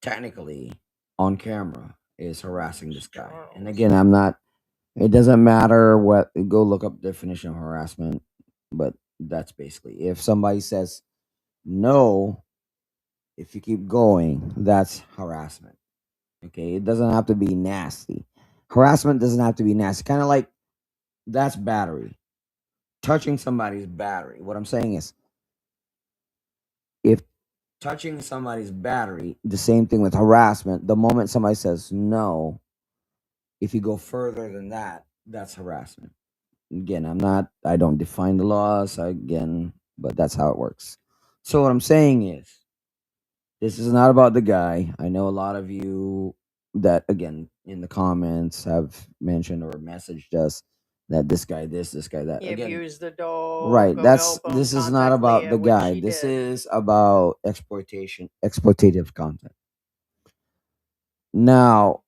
technically on camera is harassing this guy. And again, I'm not. It doesn't matter what. Go look up definition of harassment, but that's basically, if somebody says no, if you keep going, that's harassment. Okay, it doesn't have to be nasty. Harassment doesn't have to be nasty. Kind of like, that's battery. Touching somebody's battery. What I'm saying is, if touching somebody's battery, the same thing with harassment. The moment somebody says no, If you go further than that, that's harassment. Again, I don't define the laws again, but that's how it works. So what I'm saying is, this is not about the guy. I know a lot of you that, again, in the comments have mentioned or messaged us that this guy this guy that. He Again, abused the dog. right. Go help him. This is not Contact about Leah, the which guy. she This did. is about exploitative content. Now,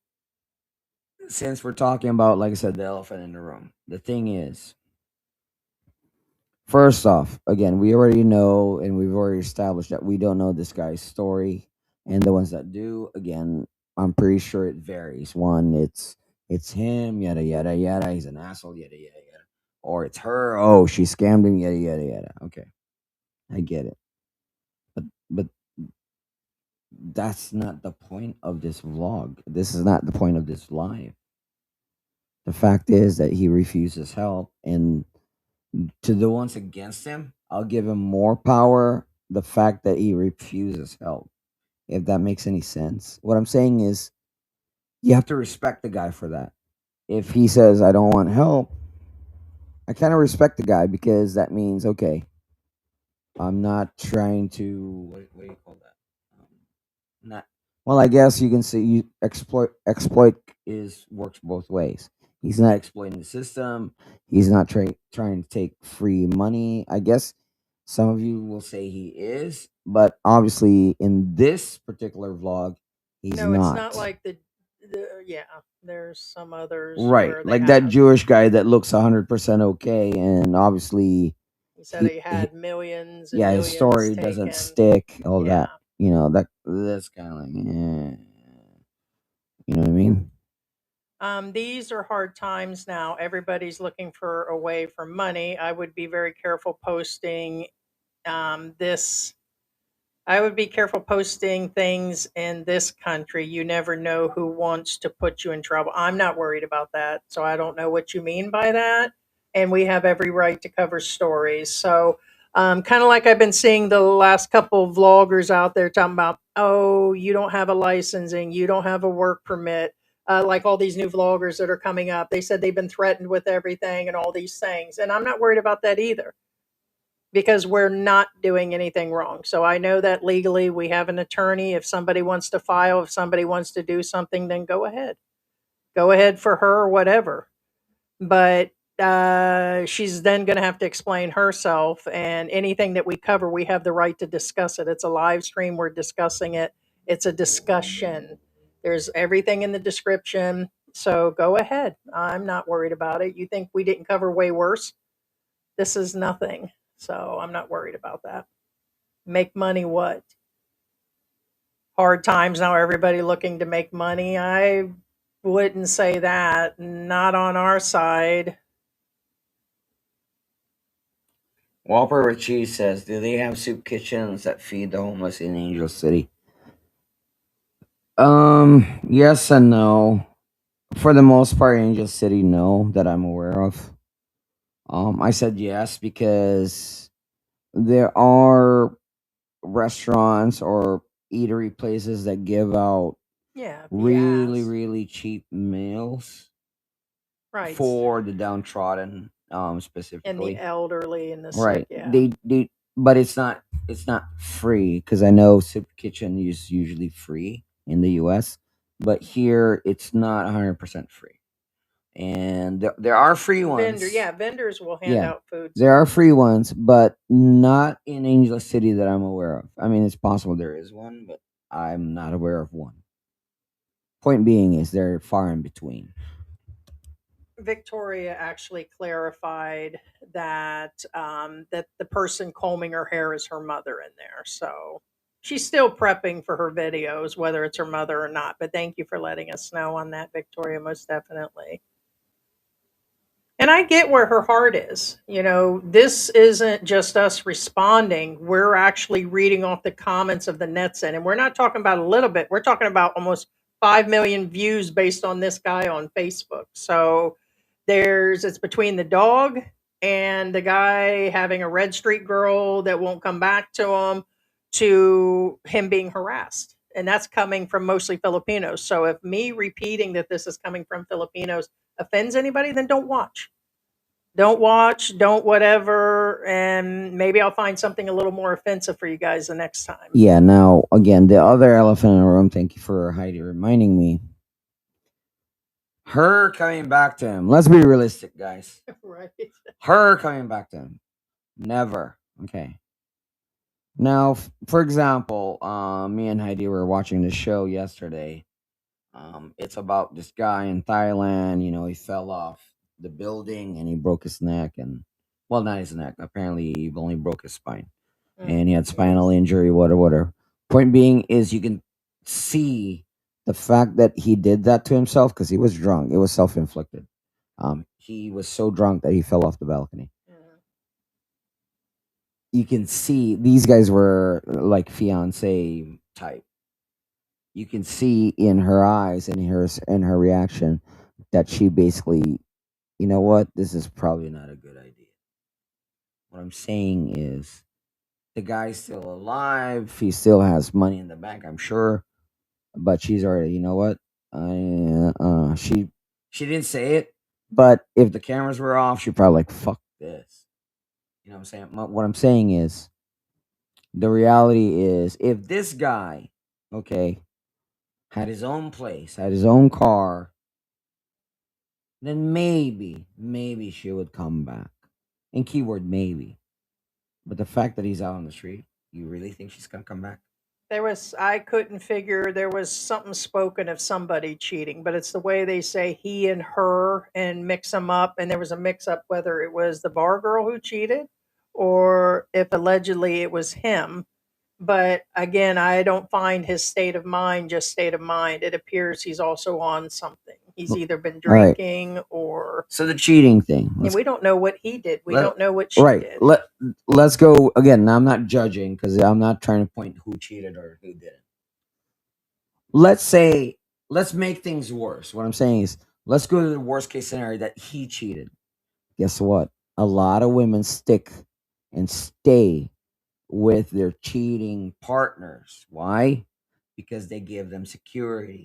since we're talking about, like I said, the elephant in the room, the thing is, first off, again, we already know and we've already established that we don't know this guy's story. And the ones that do, again, I'm pretty sure it varies. One, it's him, yada yada yada, he's an asshole, yada yada yada. Or it's her, oh, she scammed him, yada yada yada. Okay. I get it. But that's not the point of this vlog. This is not the point of this live. The fact is that he refuses help, and to the ones against him, I'll give him more power. The fact that he refuses help, if that makes any sense. What I'm saying is, you have to respect the guy for that. If he says, I don't want help, I kind of respect the guy because that means, okay, I'm not trying to, what do you call that? Not, well, I guess you can say you exploit is works both ways. He's not exploiting the system. He's not trying to take free money. I guess some of you will say he is, but obviously in this particular vlog, he's No, it's not not. like yeah. There's some others Right, where they like that have. Jewish guy that looks 100% okay, and obviously He said he, he he had millions and yeah, his millions story doesn't taken. stick. All Yeah. that, that's kind of like, you know what I mean? These are hard times now. Everybody's looking for a way for money. I would be very careful posting this. I would be careful posting things in this country. You never know who wants to put you in trouble. I'm not worried about that. So I don't know what you mean by that. And we have every right to cover stories. So, kind of like I've been seeing the last couple of vloggers out there talking about, oh, you don't have a licensing, you don't have a work permit. Like all these new vloggers that are coming up, they said they've been threatened with everything and all these things. And I'm not worried about that either because we're not doing anything wrong. So I know that legally we have an attorney. If somebody wants to file, if somebody wants to do something, then go ahead. Go ahead for her or whatever. But she's then going to have to explain herself. And anything that we cover, we have the right to discuss it. It's a live stream. We're discussing it. It's a discussion. There's everything in the description. So go ahead. I'm not worried about it. You think we didn't cover way worse? This is nothing. So I'm not worried about that. Make money what? Hard times now, everybody looking to make money. I wouldn't say that. Not on our side. Whopper with Cheese says, do they have soup kitchens that feed the homeless in Angel City? Yes and no. For the most part, Angel City, no, that I'm aware of. I said yes because there are restaurants or eatery places that give out Yeah, if you really, ask. really cheap meals Right. for the downtrodden, And the specifically. elderly and the sick. Right. Yeah. But it's not free because I know Soup Kitchen is usually free in the U.S., but here it's not 100% free. And there are free Vendor. ones. Yeah, vendors will hand Yeah, out food there are sometimes. free ones, but not in Angel City that I'm aware of. I mean, it's possible there is one, but I'm not aware of one. Point being is they're far in between. Victoria actually clarified that that the person combing her hair is her mother in there. So she's still prepping for her videos, whether it's her mother or not. But thank you for letting us know on that, Victoria. Most definitely. And I get where her heart is. You know, this isn't just us responding. We're actually reading off the comments of the Netson. And we're not talking about a little bit. We're talking about almost 5 million views based on this guy on Facebook. So it's between the dog and the guy having a red street girl that won't come back to him being harassed. and that's coming from mostly Filipinos. So if me repeating that this is coming from Filipinos offends anybody, then don't watch. Don't watch, don't whatever, and maybe I'll find something a little more offensive for you guys the next time. Yeah, now, again, the other elephant in the room, thank you for Heidi reminding me. Her coming back to him. Let's be realistic, guys. Right. Her coming back to him. Never. Okay. Now, for example, me and Heidi were watching the show yesterday. It's about this guy in Thailand. He fell off the building and he broke his neck, and well, not his neck. Apparently, he only broke his spine, and he had spinal injury. Whatever. Point being is, you can see the fact that he did that to himself because he was drunk. It was self-inflicted. He was so drunk that he fell off the balcony. You can see these guys were like fiance type. You can see in her eyes and her reaction that she basically, you know what, this is probably not a good idea. What I'm saying is, the guy's still alive. He still has money in the bank, I'm sure, but she's already, you know what, she didn't say it, but if the cameras were off, she'd probably like, fuck this. You know what I'm saying? What I'm saying is, the reality is, if this guy, okay, had his own place, had his own car, then maybe she would come back. And keyword maybe. But the fact that he's out on the street, you really think she's gonna come back? I couldn't figure, there was something spoken of somebody cheating, but it's the way they say he and her and mix them up. And there was a mix up whether it was the bar girl who cheated or if allegedly it was him. But again, I don't find his state of mind just state of mind. It appears he's also on something. He's either been All right. drinking or, So the cheating thing. and we don't know what he did. We let- don't know what she Right. did. Let's go again. Now, I'm not judging because I'm not trying to point who cheated or who didn't. Let's make things worse. What I'm saying is, let's go to the worst case scenario that he cheated. Guess what? A lot of women stick and stay with their cheating partners. Why? Because they give them security.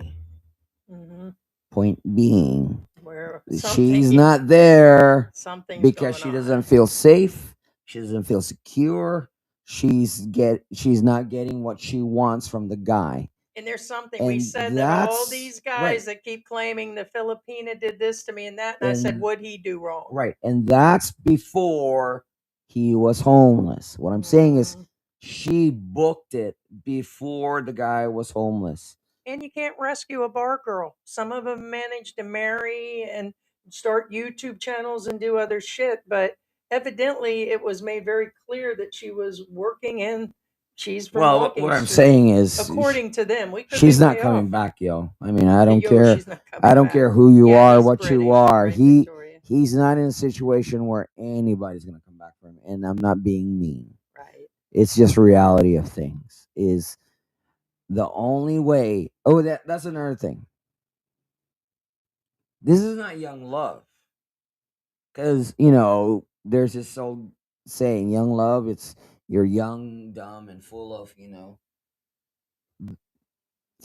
Mhm. Point being, Where she's not there something's because going she on. doesn't feel safe. She doesn't feel secure. She's not getting what she wants from the guy. And there's something we And said that all that's these guys right. that keep claiming the Filipina did this to me and that, and I said, And what'd he do wrong? right, and that's before he was homeless. What I'm saying is, she booked it before the guy was homeless. And you can't rescue a bar girl. Some of them manage to marry and start YouTube channels and do other shit, but evidently it was made very clear that she was working and she's from Well, Walking what I'm Street, saying is, according to them. We could she's be not way coming off. back, yo. I mean, I don't Yo, care. she's not coming I don't back. care who you Yeah, are, he's what British, you are. right, Victoria. He's not in a situation where anybody's gonna come back from him. And I'm not being mean. Right. It's just reality of things. Is the only way. Oh, that's another thing. This is not young love, because there's this old saying, young love. It's you're young, dumb, and full of.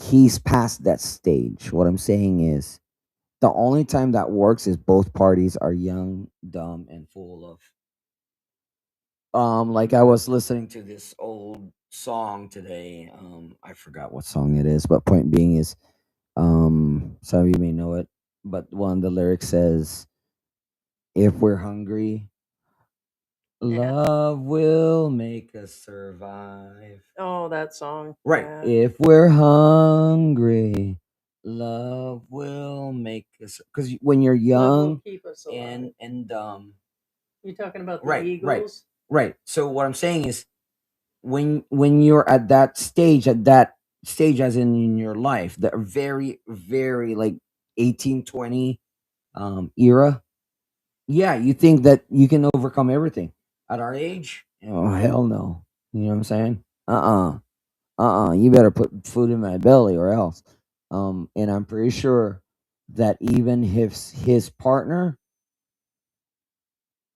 He's past that stage. What I'm saying is, the only time that works is both parties are young, dumb, and full of. Like, I was listening to this old song today. I forgot what song it is, but point being is, some of you may know it, but one of the lyrics says, "If we're hungry, love will make us survive." Oh, that song. Right. Yeah. If we're hungry, love will make us. Because when you're Love will young keep us alive. and You're talking about the right, Eagles? right. So what I'm saying is, when you're at that stage, as in your life, the very, very, like, 1820 era, yeah, you think that you can overcome everything. At our age, oh hell no. You know what I'm saying? You better put food in my belly or else. And I'm pretty sure that even his partner,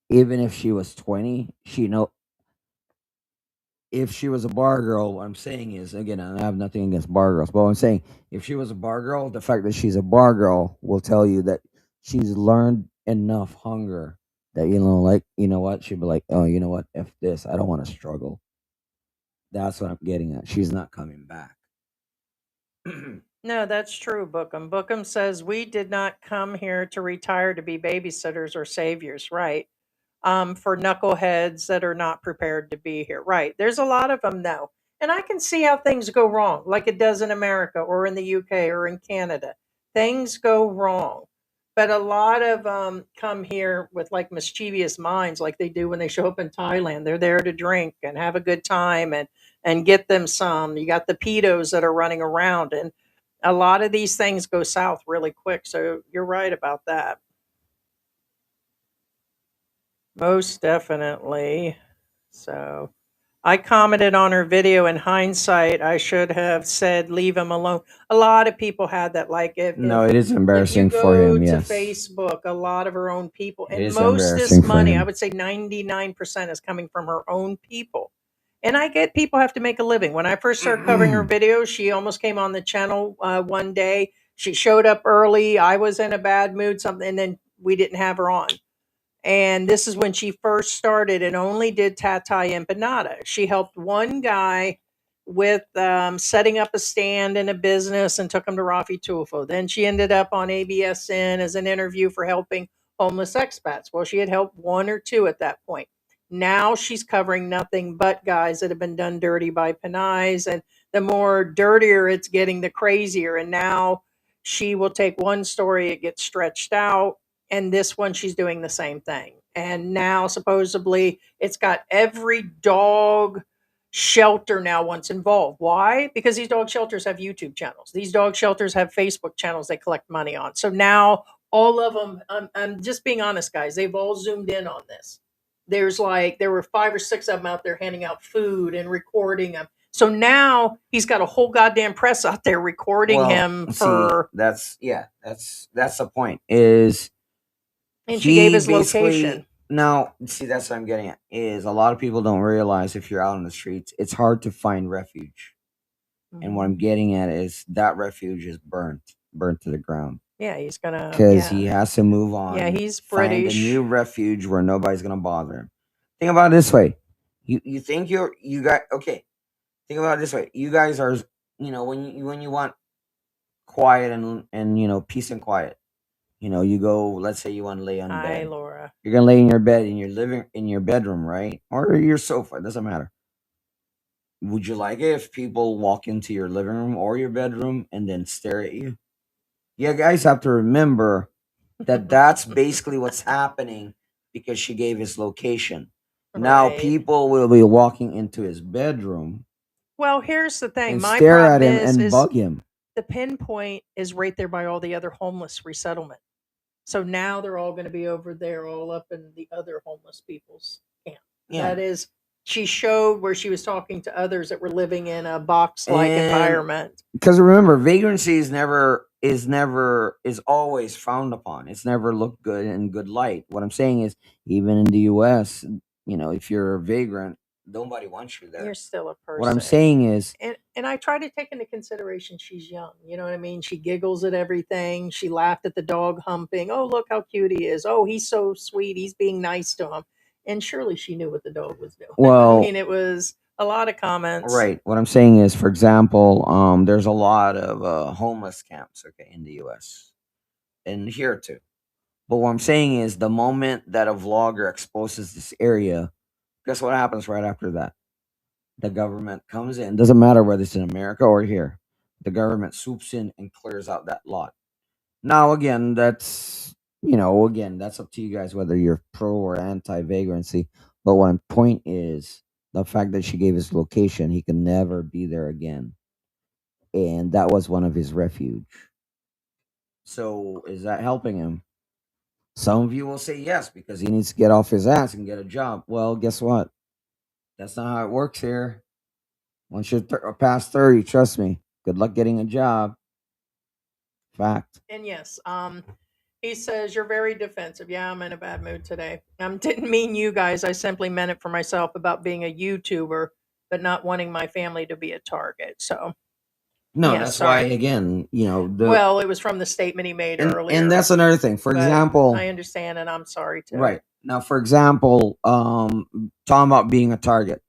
even if she was 20, if she was a bar girl, what I'm saying is, again, I have nothing against bar girls, but what I'm saying, if she was a bar girl, the fact that she's a bar girl will tell you that she's learned enough hunger that, like, what? She'd be like, oh, you know what? F this. I don't want to struggle. That's what I'm getting at. She's not coming back. No, that's true, Bookham. Bookham says we did not come here to retire to be babysitters or saviors, right? For knuckleheads that are not prepared to be here, right? There's a lot of them, though, and I can see how things go wrong, like it does in America or in the UK or in Canada. Things go wrong, but a lot of come here with like mischievous minds, like they do when they show up in Thailand. They're there to drink and have a good time and get them some. You got the pedos that are running around, and a lot of these things go south really quick. So you're right about that. Most definitely. So I commented on her video. In hindsight, I should have said leave him alone. A lot of people had that. Like No, it is if you embarrassing for go him. to Yes, Facebook, a lot of her own people, it and is most this embarrassing for money, I him. would say 99% is coming from her own people. And I get people have to make a living. When I first started covering her videos, she almost came on the channel one day. She showed up early. I was in a bad mood, something, and then we didn't have her on. And this is when she first started and only did Tatai Empanada. She helped one guy with setting up a stand in a business and took him to Rafi Tulfo. Then she ended up on ABSN as an interview for helping homeless expats. Well, she had helped one or two at that point. Now she's covering nothing but guys that have been done dirty by Panais. And the more dirtier it's getting, the crazier. And now she will take one story, it gets stretched out, and this one she's doing the same thing. And now supposedly it's got every dog shelter now once involved. Why? Because these dog shelters have YouTube channels. These dog shelters have Facebook channels they collect money on. So now all of them, I'm just being honest, guys, they've all zoomed in on this. There were 5 or 6 of them out there handing out food and recording them. So now he's got a whole goddamn press out there recording Well, him see, for, that's the point. Is and she gave he his location. basically now? See, that's what I'm getting at. Is a lot of people don't realize if you're out on the streets, it's hard to find refuge. And what Mhm. I'm getting at is that refuge is burnt to the ground Yeah, he's gonna. because he Yeah, has to move yeah, on, he's find a British. new refuge where nobody's gonna bother him. Think about it this way: you think you got okay. Think about it this way: you guys are when you want quiet and peace and quiet. You go. Let's say you want to lay on Hi, bed. Laura. You're gonna lay in your bed in your bedroom, right, or your sofa. It doesn't matter. Would you like it if people walk into your living room or your bedroom and then stare at you? You guys have to remember that that's basically what's happening because she gave his location. Now Right. people will be walking into his bedroom Well, here's the thing. and My stare at problem him is and is bug him. the pinpoint is right there by all the other homeless resettlement. So now they're all going to be over there, all up in the other homeless people's camp. Yeah. That is, she showed where she was talking to others that were living in a box-like And environment. because remember, vagrancy is always frowned upon. It's never looked good in good light. What I'm saying is, even in the U.S., if you're a vagrant, nobody wants you You're there. still a What I'm person. saying is, And I try to take into consideration she's young. You know what I mean? She giggles at everything. She laughed at the dog humping. Oh, look how cute he is. Oh, he's so sweet. He's being nice to him. And surely she knew what the dog was doing. I well, mean, it was a lot of comments. right. What I'm saying is, for example, there's a lot of homeless camps, okay, in the U.S. and here too. But what I'm saying is, the moment that a vlogger exposes this area, guess what happens right after that? The government comes in. Doesn't matter whether it's in America or here. The government swoops in and clears out that lot. Now, again, that's up to you guys whether you're pro or anti vagrancy. But one point is the fact that she gave his location, he can never be there again, and that was one of his refuge. So, is that helping him? Some of you will say yes because he needs to get off his ass and get a job. Well, guess what? That's not how it works here. Once you're past 30, trust me, good luck getting a job. Fact. And yes, he says, you're very defensive. Yeah, I'm in a bad mood today. Didn't mean you guys. I simply meant it for myself about being a YouTuber. but not wanting my family to be a target. So No, yeah, that's why sorry. again, Well, it was from the statement he made and earlier, that's another thing. For but example, I understand, and I'm sorry too. right now, for example, talking about being a target.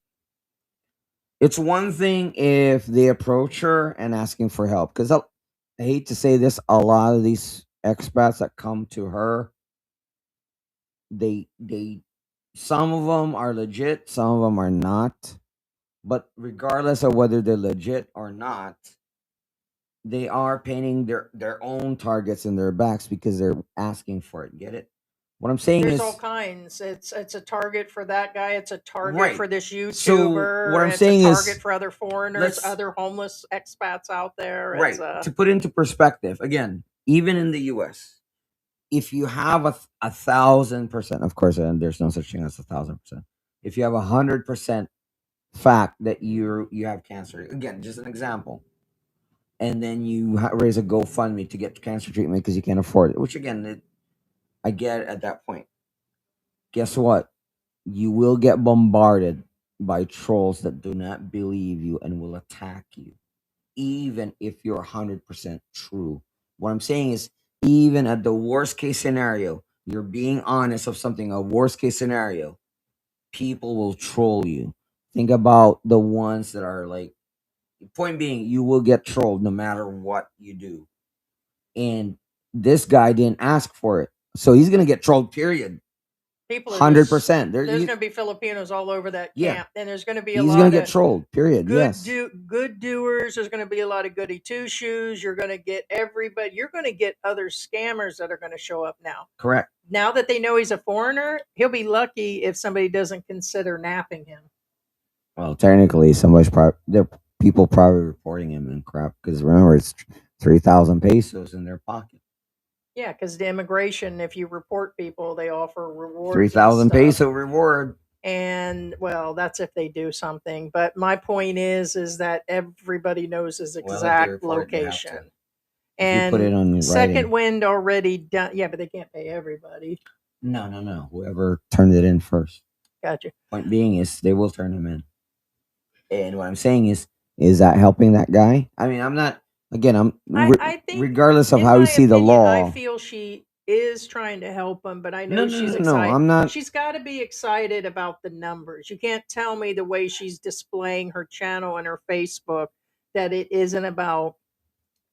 It's one thing if they approach her and asking for help, because I hate to say this, a lot of these expats that come to her, they some of them are legit, some of them are not. But regardless of whether they're legit or not, they are painting their own targets in their backs because they're asking for it. Get it? What I'm saying There's all is kinds. It's a target for that guy. It's a target right. for this So what YouTuber. I'm It's a saying target is for other foreigners, let's other homeless expats out there. It's right to put into perspective again. Even in the U.S., if you have a 1,000%, of course, and there's no such thing as 1,000%. If you have 100% fact that you have cancer, again, just an example, and then you raise a GoFundMe to get cancer treatment because you can't afford it, which again, I get it at that point. Guess what? You will get bombarded by trolls that do not believe you and will attack you, even if you're 100% true. What I'm saying is, even at the worst case scenario, you're being honest of something, a worst case scenario, people will troll you. Think about the ones that are like, point being, you will get trolled no matter what you do. And this guy didn't ask for it. So he's going to get trolled, period. people are just 100%. there's going to be Filipinos all over that Yeah, camp, and there's going to be a he's going lot to get of trolled, period. Yes. good doers. There's going to be a lot of goody two shoes. You're going to get everybody. You're going to get other scammers that are going to show up now. Correct. Now that they know he's a foreigner, he'll be lucky if somebody doesn't consider napping him. Well, technically, there are people probably reporting him and crap because remember, it's 3,000 pesos in their pocket. Yeah, because the immigration, if you report people, they offer rewards. 3,000 peso reward. And well, that's if they do something. But my point is that everybody knows his exact location. And you put it on second writing. wind already done. Yeah, but they can't pay everybody. No. Whoever turned it in first. Gotcha. Point being is they will turn him in. And what I'm saying is that helping that guy? I mean, I'm not. Again, I think, regardless of how you see the law, I feel she is trying to help him, but I know no, she's no, excited. I'm not. She's got to be excited about the numbers. You can't tell me the way she's displaying her channel and her Facebook that it isn't about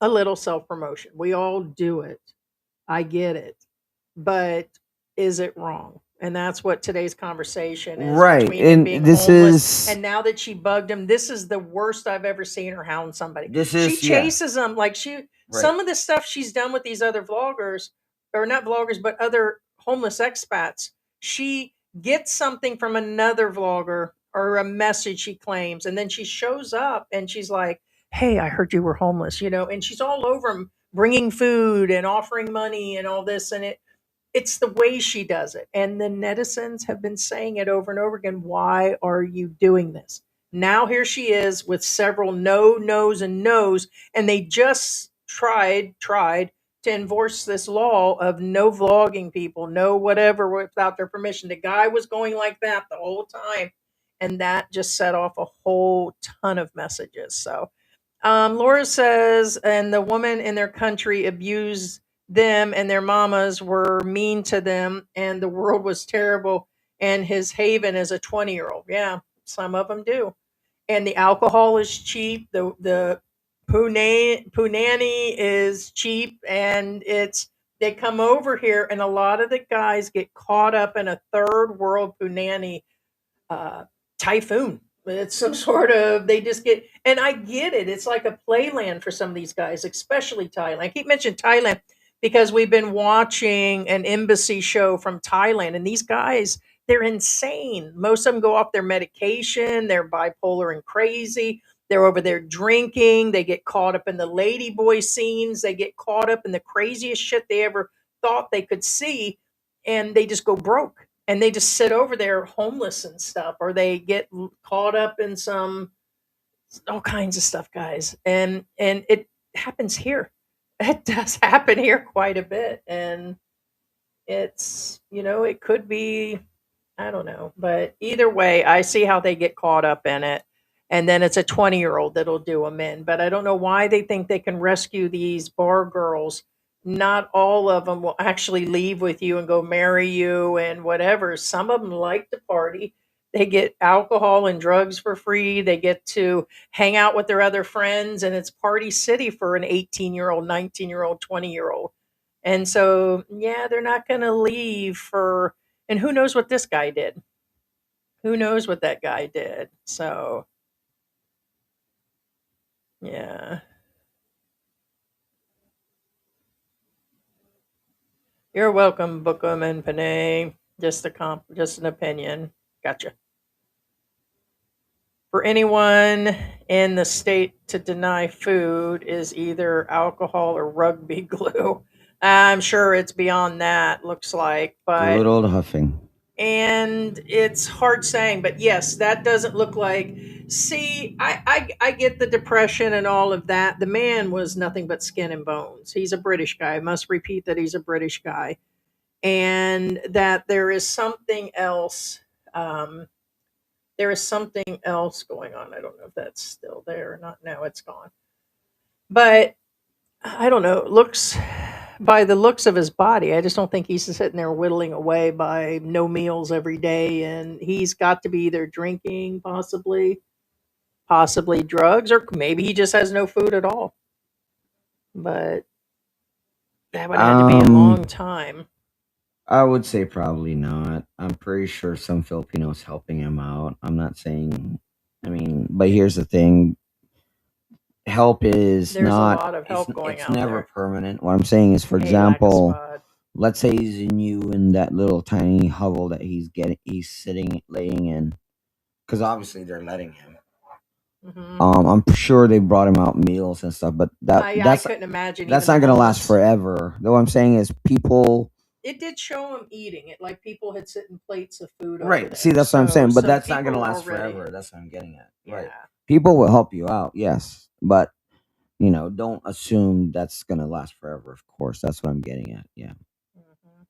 a little self promotion. We all do it. I get it. But is it wrong? And that's what today's conversation is, Right. between him And being this homeless is and now that she bugged him. This is the worst I've ever seen her hound somebody. this She is yeah. chases them like some of the stuff she's done with these other vloggers, or not vloggers, but other homeless expats. She gets something from another vlogger or a message she claims, and then she shows up and she's like, "Hey, I heard you were homeless," and she's all over him, bringing food and offering money and all this, and it's the way she does it. And the netizens have been saying it over and over again. Why are you doing this? Now here she is with several no's and no's, and they just tried to enforce this law of no vlogging people, no whatever without their permission. The guy was going like that the whole time, and that just set off a whole ton of messages. So Laura says, and the woman in their country abused them, and their mamas were mean to them, and the world was terrible. And his haven is a 20-year-old. Yeah, some of them do. And the alcohol is cheap. The punani is cheap, and they come over here, and a lot of the guys get caught up in a third world punani uh, typhoon. It's some sort of, they just get, and I get it. It's like a playland for some of these guys, especially Thailand. I keep mentioning Thailand because we've been watching an embassy show from Thailand, and these guys, they're insane. Most of them go off their medication. They're bipolar and crazy. They're over there drinking. They get caught up in the lady boy scenes. They get caught up in the craziest shit they ever thought they could see, and they just go broke, and they just sit over there homeless and stuff, or they get caught up in some all kinds of stuff, guys. And it happens here. It does happen here quite a bit, and it's it could be, I don't know, but either way, I see how they get caught up in it. And then it's a 20-year-old that'll do them in. But I don't know why they think they can rescue these bar girls. Not all of them will actually leave with you and go marry you and whatever. Some of them like to party. They get alcohol and drugs for free. They get to hang out with their other friends, and it's party city for an 18-year-old, 19-year-old, 20-year-old. And so, yeah, they're not going to leave for, and who knows what this guy did? Who knows what that guy did? So, yeah. You're welcome, Bookum and Panay. Just an opinion. Gotcha. For anyone in the state to deny food is either alcohol or rugby glue. I'm sure it's beyond that, looks like, but Good old huffing. and it's hard saying, but yes, that doesn't look like. See, I get the depression and all of that. The man was nothing but skin and bones. He's a British guy. I must repeat that he's a British guy, and that there is something else. Um, there is something else going on. I don't know if that's still there or not. No, it's gone. But I don't know. Looks by the looks of his body, I just don't think he's sitting there whittling away by no meals every day, and he's got to be either drinking, possibly drugs, or maybe he just has no food at all. But that would have had to be a long time. I would say probably not. I'm pretty sure some Filipinos helping him out. I'm not saying. I mean, but here's the thing: help is There's not. a lot of help going It's out never there. permanent. What I'm saying is, for Hey, lack of example, spot. let's say he's in that little tiny hovel that he's sitting laying in, because obviously they're letting him. Hmm. I'm sure they brought him out meals and stuff, but I couldn't imagine that's even the not gonna last homeless. forever. Though what I'm saying is people. It did show him eating it, like people had sitting plates of food over Right. there. See, that's what I'm saying. But So that's not people gonna were last already, forever. That's what I'm getting at. Right. yeah. People will help you out, yes, but don't assume that's gonna last forever. Of course, that's what I'm getting at. Yeah. Hmm.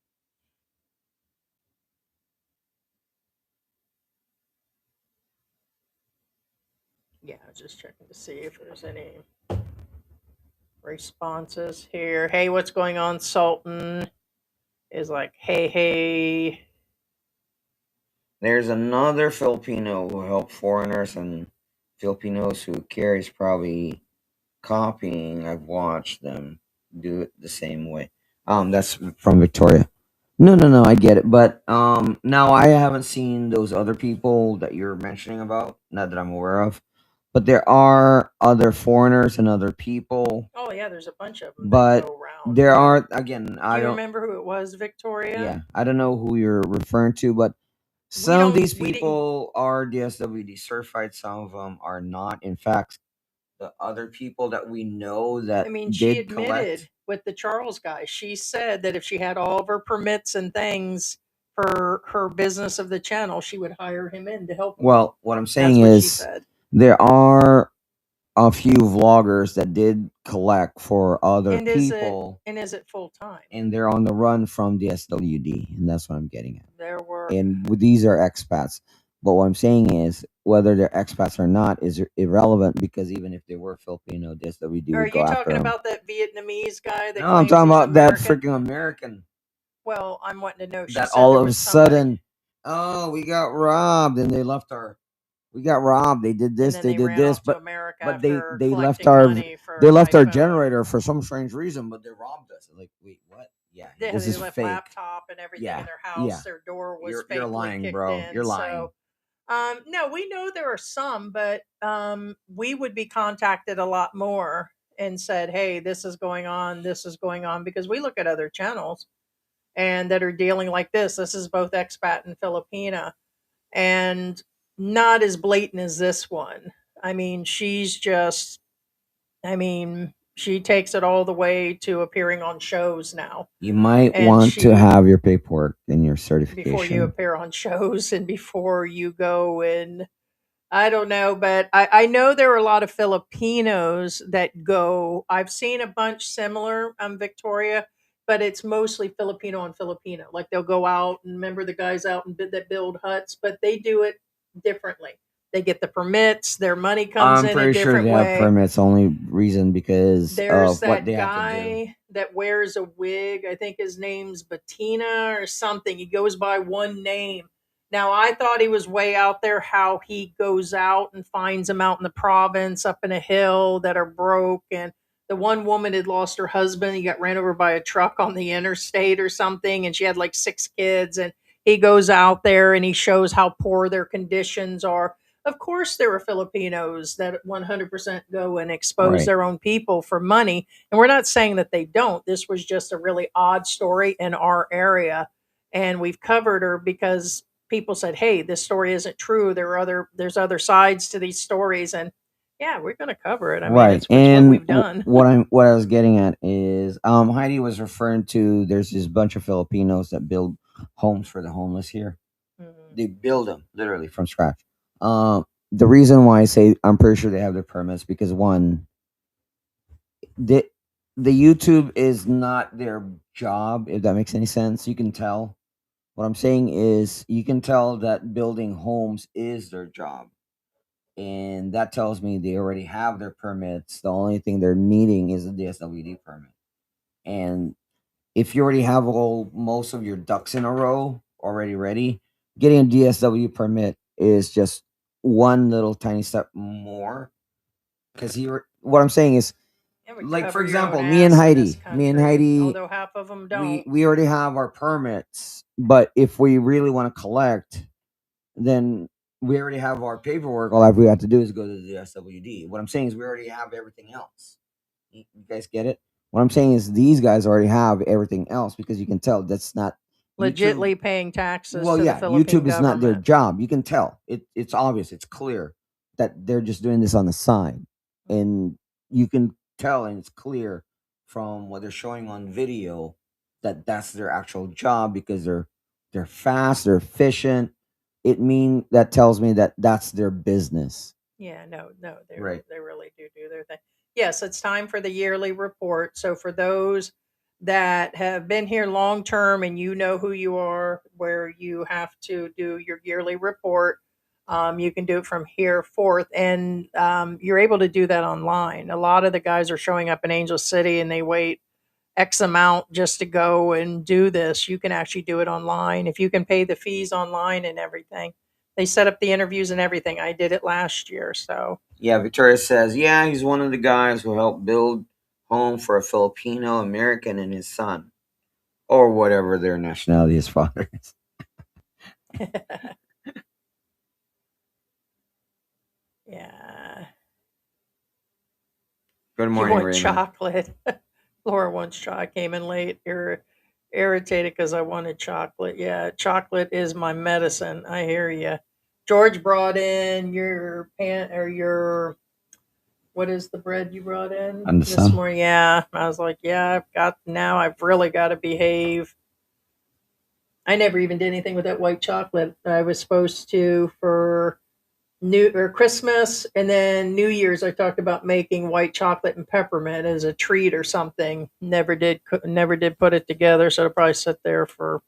Yeah, I was just checking to see if there's any responses here. Hey, what's going on, Sultan? Is like, hey. There's another Filipino who helped foreigners and Filipinos who carries probably copying. I've watched them do it the same way. That's from Victoria. No, I get it. But now I haven't seen those other people that you're mentioning about, not that I'm aware of. But there are other foreigners and other people. Oh yeah, there's a bunch of them that But go around. there are again, Do I you don't remember who it was, Victoria? yeah, I don't know who you're referring to, but We some of don't. these We didn't. people are DSWD certified, some of them are not. In fact, the other people that we know I that mean, she did collect. admitted with the Charles guy. She said that if she had all of her permits and things for her business of the channel, she would hire him in to help them. Well, what I'm saying That's what she is said. there are a few vloggers that did collect for other And is it people, full time? and they're on the run from the SWD, and that's what I'm getting at. There were. And these are expats. But what I'm saying is, whether they're expats or not is irrelevant, because even if they were Filipino, the SWD Are would go you after talking them. about that Vietnamese guy that No, I'm claims talking he's about that American? freaking American Well, I'm wanting to know. She that said all there of a was somebody, sudden, oh, we got robbed, and they left our. We got robbed. They did and this. then They they did ran this. off to But America they after they left collecting our money for an iPhone. generator for some strange reason. But they robbed us. Like, wait, what? Yeah, Yeah, this they is left fake. laptop and everything in Yeah, their house. yeah. Their door was You're fakely lying, kicked bro. in. You're lying. So, no, we know there are some, but we would be contacted a lot more and said, "Hey, this is going on. This is going on," because we look at other channels and that are dealing like this. This is both expat and Filipina, and not as blatant as this one. I mean, she takes it all the way to appearing on shows now. You might And want to she, have your paperwork and your before you certification. appear on shows and before you go and I don't know, but I know there are a lot of Filipinos that go. I've seen a bunch similar, Victoria, but it's mostly Filipino on Filipino. Like they'll go out and remember the guys out and that build huts, but they do it differently. They get the permits. Their money comes I'm in a pretty sure different they have way. permits. Only reason because There's of what that they have to do. guy that wears a wig. I think his name's Bettina or something. He goes by one name. Now, I thought he was way out there, how he goes out and finds them out in the province, up in a hill that are broke. And the one woman had lost her husband. He got ran over by a truck on the interstate or something. And she had like 6 kids. And he goes out there and he shows how poor their conditions are. Of course, there are Filipinos that 100% go and expose Right. their own people for money. And we're not saying that they don't. This was just a really odd story in our area. And we've covered her because people said, hey, this story isn't true. There's other sides to these stories. And yeah, we're going to cover it. I mean, Right. it's what And we've done. what I was getting at is Heidi was referring to there's this bunch of Filipinos that build homes for the homeless here. Mhm. They build them literally from scratch. The reason why I say I'm pretty sure they have their permits because one, the YouTube is not their job, if that makes any sense. You can tell. What I'm saying is you can tell that building homes is their job. And that tells me they already have their permits. The only thing they're needing is a DSWD permit. And if you already have most of your ducks in a row already ready, getting a DSW permit is just one little tiny step more. Because what I'm saying is, Yeah, we like for cover your own example, ass in this me and country, Heidi, although half of them we don't. we already have our permits. But if we really want to collect, then we already have our paperwork. All we have to do is go to the SWD. What I'm saying is we already have everything else. You guys get it? What I'm saying is these guys already have everything else because you can tell that's not YouTube. Legitly paying taxes Well, to the yeah, Philippine YouTube is not their government. job. You can tell. It's obvious. It's clear that they're just doing this on the side. And you can tell and it's clear from what they're showing on video that that's their actual job because they're fast, they're efficient. That tells me that that's their business. Yeah, no, Right. they really do their thing. Yes, it's time for the yearly report. So for those that have been here long term and you know who you are, where you have to do your yearly report, you can do it from here forth, and you're able to do that online. A lot of the guys are showing up in Angel City and they wait X amount just to go and do this. You can actually do it online if you can pay the fees online and everything. They set up the interviews and everything. I did it last year, so Yeah, Victoria says, yeah, he's one of the guys who helped build home for a Filipino American and his son, or whatever their nationality his father is. yeah. Good You morning, want Raymond. chocolate? Laura wants chocolate. I came in late, irritated because I wanted chocolate. Yeah, chocolate is my medicine. I hear you. George brought in your pan or your what is the bread you brought in On the this sun. morning? Yeah, I was like, yeah, I've really got to behave. I never even did anything with that white chocolate. I was supposed to for New or Christmas and then New Year's. I talked about making white chocolate and peppermint as a treat or something. Never did put it together, so it'll probably sit there for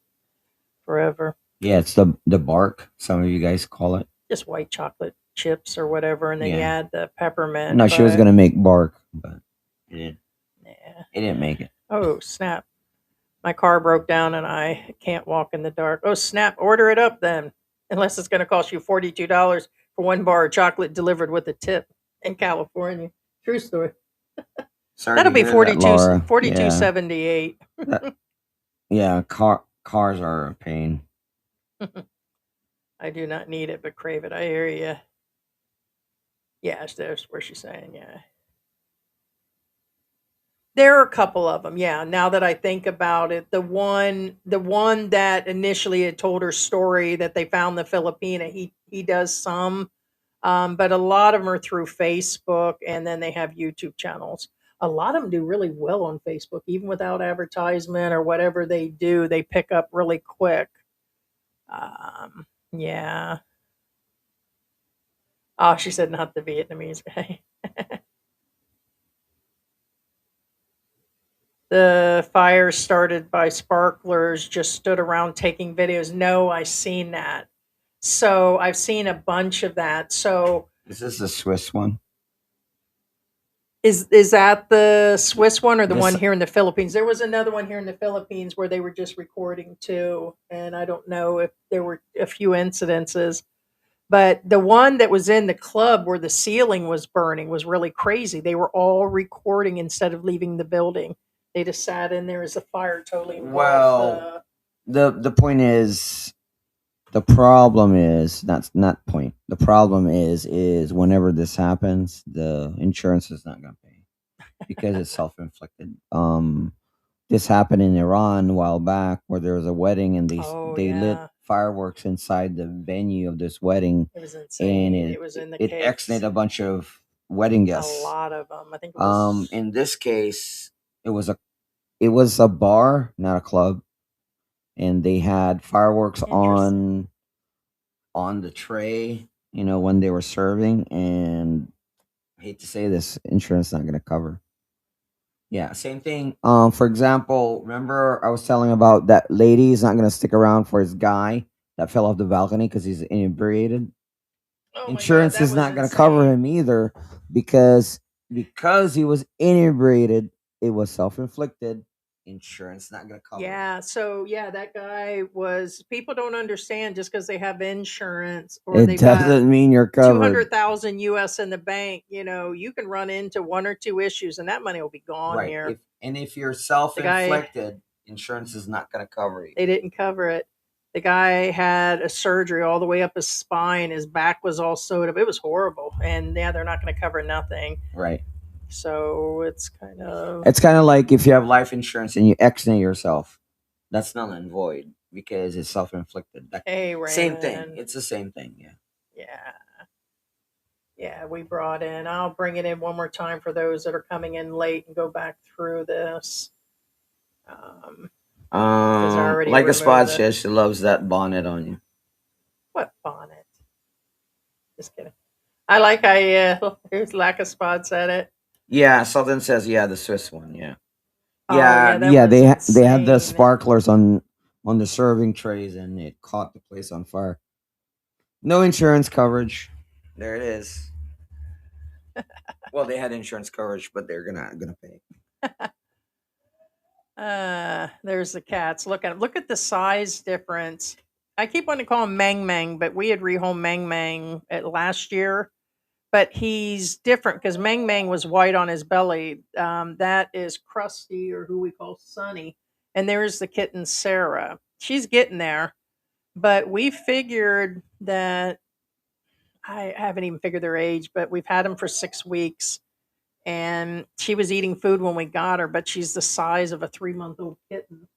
forever. Yeah, it's the bark. Some of you guys call it. Just white chocolate chips or whatever, and then you Yeah. add the peppermint. No, she was But gonna make bark, but yeah. it didn't make it. Oh snap! My car broke down and I can't walk in the dark. Oh snap! Order it up then, unless it's going to cost you $42 for one bar of chocolate delivered with a tip in California. True story. Sorry That'll to be hear that, Laura. 42.78. That, cars are a pain. I do not need it, but crave it. I hear you. Yeah, that's where she's saying. Yeah, there are a couple of them. Yeah, now that I think about it, the one that initially had told her story that they found the Filipina. He does some, but a lot of them are through Facebook, and then they have YouTube channels. A lot of them do really well on Facebook, even without advertisement or whatever they do. They pick up really quick. Yeah. Oh, she said not the Vietnamese guy. The fire started by sparklers just stood around taking videos. No, I seen that. So I've seen a bunch of that. So Is this the Swiss one? is that the Swiss one or the This one here in the Philippines? There was another one here in the Philippines where they were just recording too, and I don't know if there were a few incidences. But the one that was in the club where the ceiling was burning was really crazy. They were all recording instead of leaving the building. They just sat in there as the fire totally engulfed well, the point is, the problem is that's not point. The problem is whenever this happens, the insurance is not going to pay because it's self-inflicted. This happened in Iran a while back where there was a wedding and oh they lit yeah, fireworks inside the venue of this wedding, it was and insane. It was in the it case. exited a bunch of wedding A guests. lot of them. I think it was In this case, it was a bar, not a club, and they had fireworks interesting. on the tray, when they were serving, and I hate to say this, insurance not going to cover. Yeah, same thing. For example, remember I was telling about that lady is not going to stick around for his guy that fell off the balcony because he's inebriated. Oh my god, Insurance that is was not going to cover insane. him either because he was inebriated. It was self-inflicted. Insurance not going to cover him. Yeah, so yeah, that guy was people don't understand just because they have insurance or It they've got doesn't mean you're covered. 200,000 US in the bank, you can run into one or two issues and that money will be gone Right. here. If you're The guy, self-inflicted, insurance is not going to cover you. they didn't cover it. The guy had a surgery all the way up his spine. His back was all sewed up. It was horrible. And yeah, they're not going to cover nothing. Right. So it's kind of, It's kind of like if you have life insurance and you extend yourself, that's null and void because it's self-inflicted. hey, Same thing. Raymond. It's the same thing. Yeah. Yeah. Yeah, we brought in. I'll bring it in one more time for those that are coming in late and go back through this. Um, because I already Like a removed spot the says, she loves that bonnet on you. what bonnet? Just kidding. I like there's lack of spots at it. Yeah, Sultan says, yeah, the Swiss one. Yeah. Oh yeah, Yeah, that yeah. was They had the insane. sparklers on the serving trays, and it caught the place on fire. No insurance coverage. There it is. Well, they had insurance coverage, but they're gonna pay. There's the cats. Look at the size difference. I keep wanting to call him Mang Mang, but we had rehomed Mang Mang at last year. But he's different because Mang Mang was white on his belly. That is Krusty, or who we call Sunny. And there's the kitten Sarah. She's getting there, but we figured that I haven't even figured their age, but we've had them for 6 weeks. And she was eating food when we got her, but she's the size of a 3 month old kitten.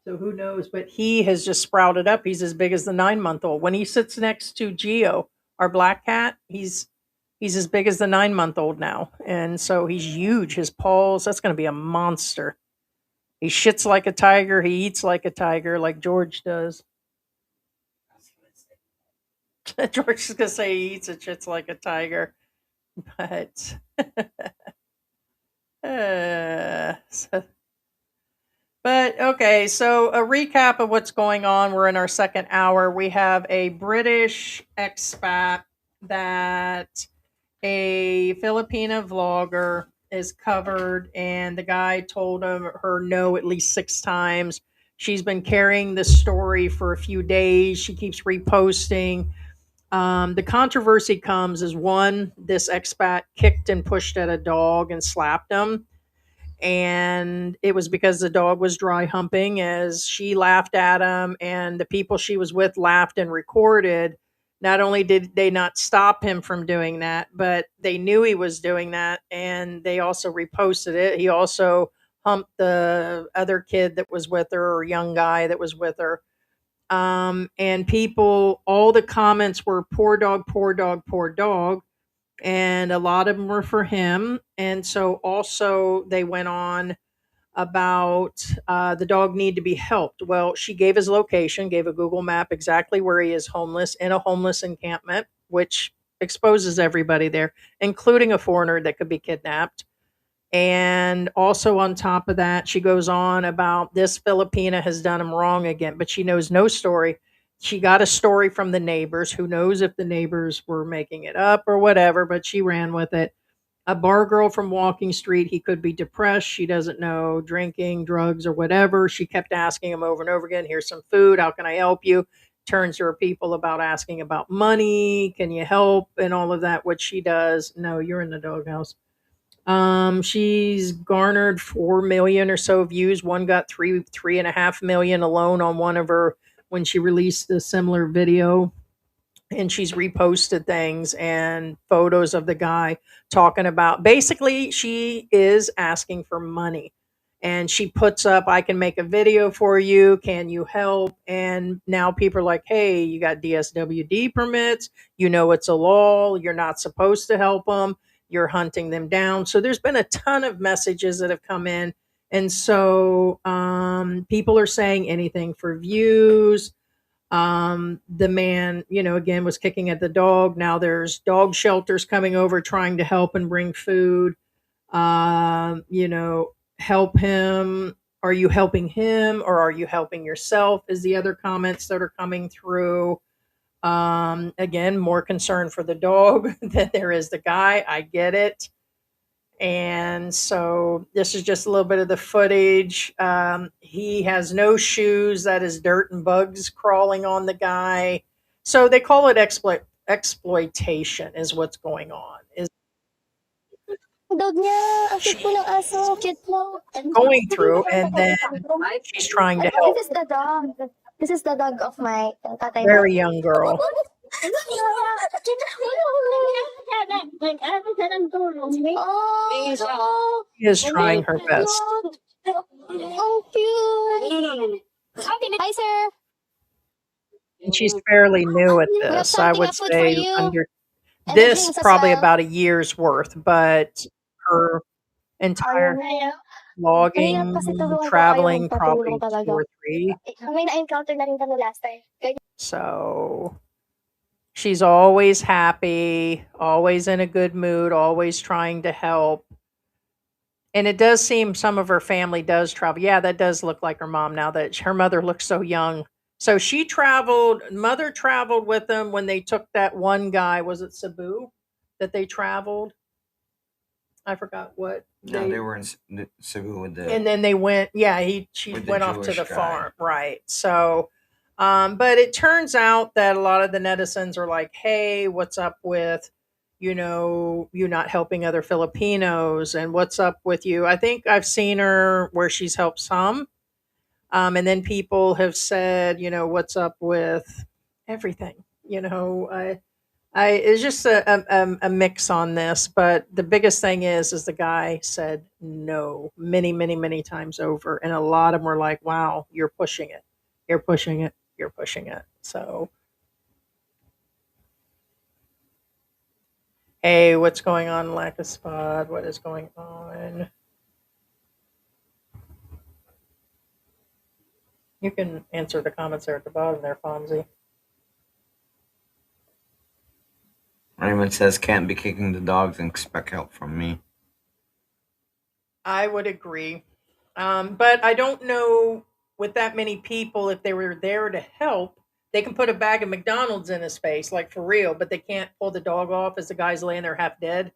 So who knows? But he has just sprouted up. He's as big as the 9 month old. When he sits next to Geo, our black cat, he's as big as the 9 month old now. And so he's huge. His paws, that's gonna be a monster. He shits like a tiger, he eats like a tiger, like George does. George is gonna say he eats and shits like a tiger. But so but okay, so a recap of what's going on. We're in our second hour. We have a British expat that a Filipino vlogger is covered, and the guy told her no at least 6 times. She's been carrying this story for a few days. She keeps reposting. The controversy comes as one, this expat kicked and pushed at a dog and slapped him, and it was because the dog was dry humping as she laughed at him and the people she was with laughed and recorded. Not only did they not stop him from doing that, but they knew he was doing that and they also reposted it. He also humped the other kid that was with her, or young guy that was with her. And people, all the comments were poor dog, poor dog, poor dog, and a lot of them were for him. And so also they went on about the dog need to be helped. Well, she gave his location, gave a Google map exactly where he is homeless in a homeless encampment, which exposes everybody there, including a foreigner that could be kidnapped. And also on top of that, she goes on about this Filipina has done him wrong again, but she knows no story. she got a story from the neighbors. Who knows if the neighbors were making it up or whatever, but she ran with it. A bar girl from Walking Street, he could be depressed. She doesn't know, drinking, drugs, or whatever. She kept asking him over and over again, here's some food. How can I help you? Turns to her people about asking about money. Can you help? And all of that, what she does. No, you're in the doghouse. She's garnered 4 million or so views. One got 3.5 million alone on one of her when she released a similar video, and she's reposted things and photos of the guy talking about, basically she is asking for money, and she puts up, I can make a video for you, can you help? And now people are like, hey, you got DSWD permits, you know it's a law, you're not supposed to help them, you're hunting them down. So there's been a ton of messages that have come in, and so people are saying anything for views. The man, again, was kicking at the dog. Now there's dog shelters coming over trying to help and bring food. Help him. Are you helping him or are you helping yourself? Is the other comments that are coming through. Again, more concern for the dog than there is the guy. I get it. And so this is just a little bit of the footage. He has no shoes. That is dirt and bugs crawling on the guy. So they call it exploitation is what's going on. Is Dog niya, ang cute po ng aso, cute po. going through, and then she's trying to help. This is the dog. This is the dog of my tatay. Very young girl. Oh, She is trying her best. oh, cute. Hi, sir. And she's fairly new at We have this. I something would I put for say you. under And the this, drinks as probably well. about a year's worth, but her entire Mahirap logging, kasi tulungan ko ayaw traveling, magpatulong probably 2 talaga. or 3. May na-encounter na rin kami last time. So she's always happy, always in a good mood, always trying to help. And it does seem some of her family does travel. Yeah, that does look like her mom now that her mother looks so young. So she traveled, mother traveled with them when they took that one guy, was it Cebu, that they traveled? I forgot what. No, they were in Cebu with the. And then they went, yeah, she With the went off to Jewish the guy. farm, right? So, but it turns out that a lot of the netizens are like, hey, what's up with, you not helping other Filipinos, and what's up with you? I think I've seen her where she's helped some. And then people have said, what's up with everything? It's just a mix on this, but the biggest thing is the guy said no many, many, many times over, and a lot of them were like, "Wow, you're pushing it, you're pushing it, you're pushing it." So, hey, what's going on, Lack of Spot? What is going on? You can answer the comments there at the bottom there, Fonzie. Raymond says, can't be kicking the dogs and expect help from me. I would agree. But I don't know with that many people if they were there to help. They can put a bag of McDonald's in his face, like for real, but they can't pull the dog off as the guy's laying there half dead.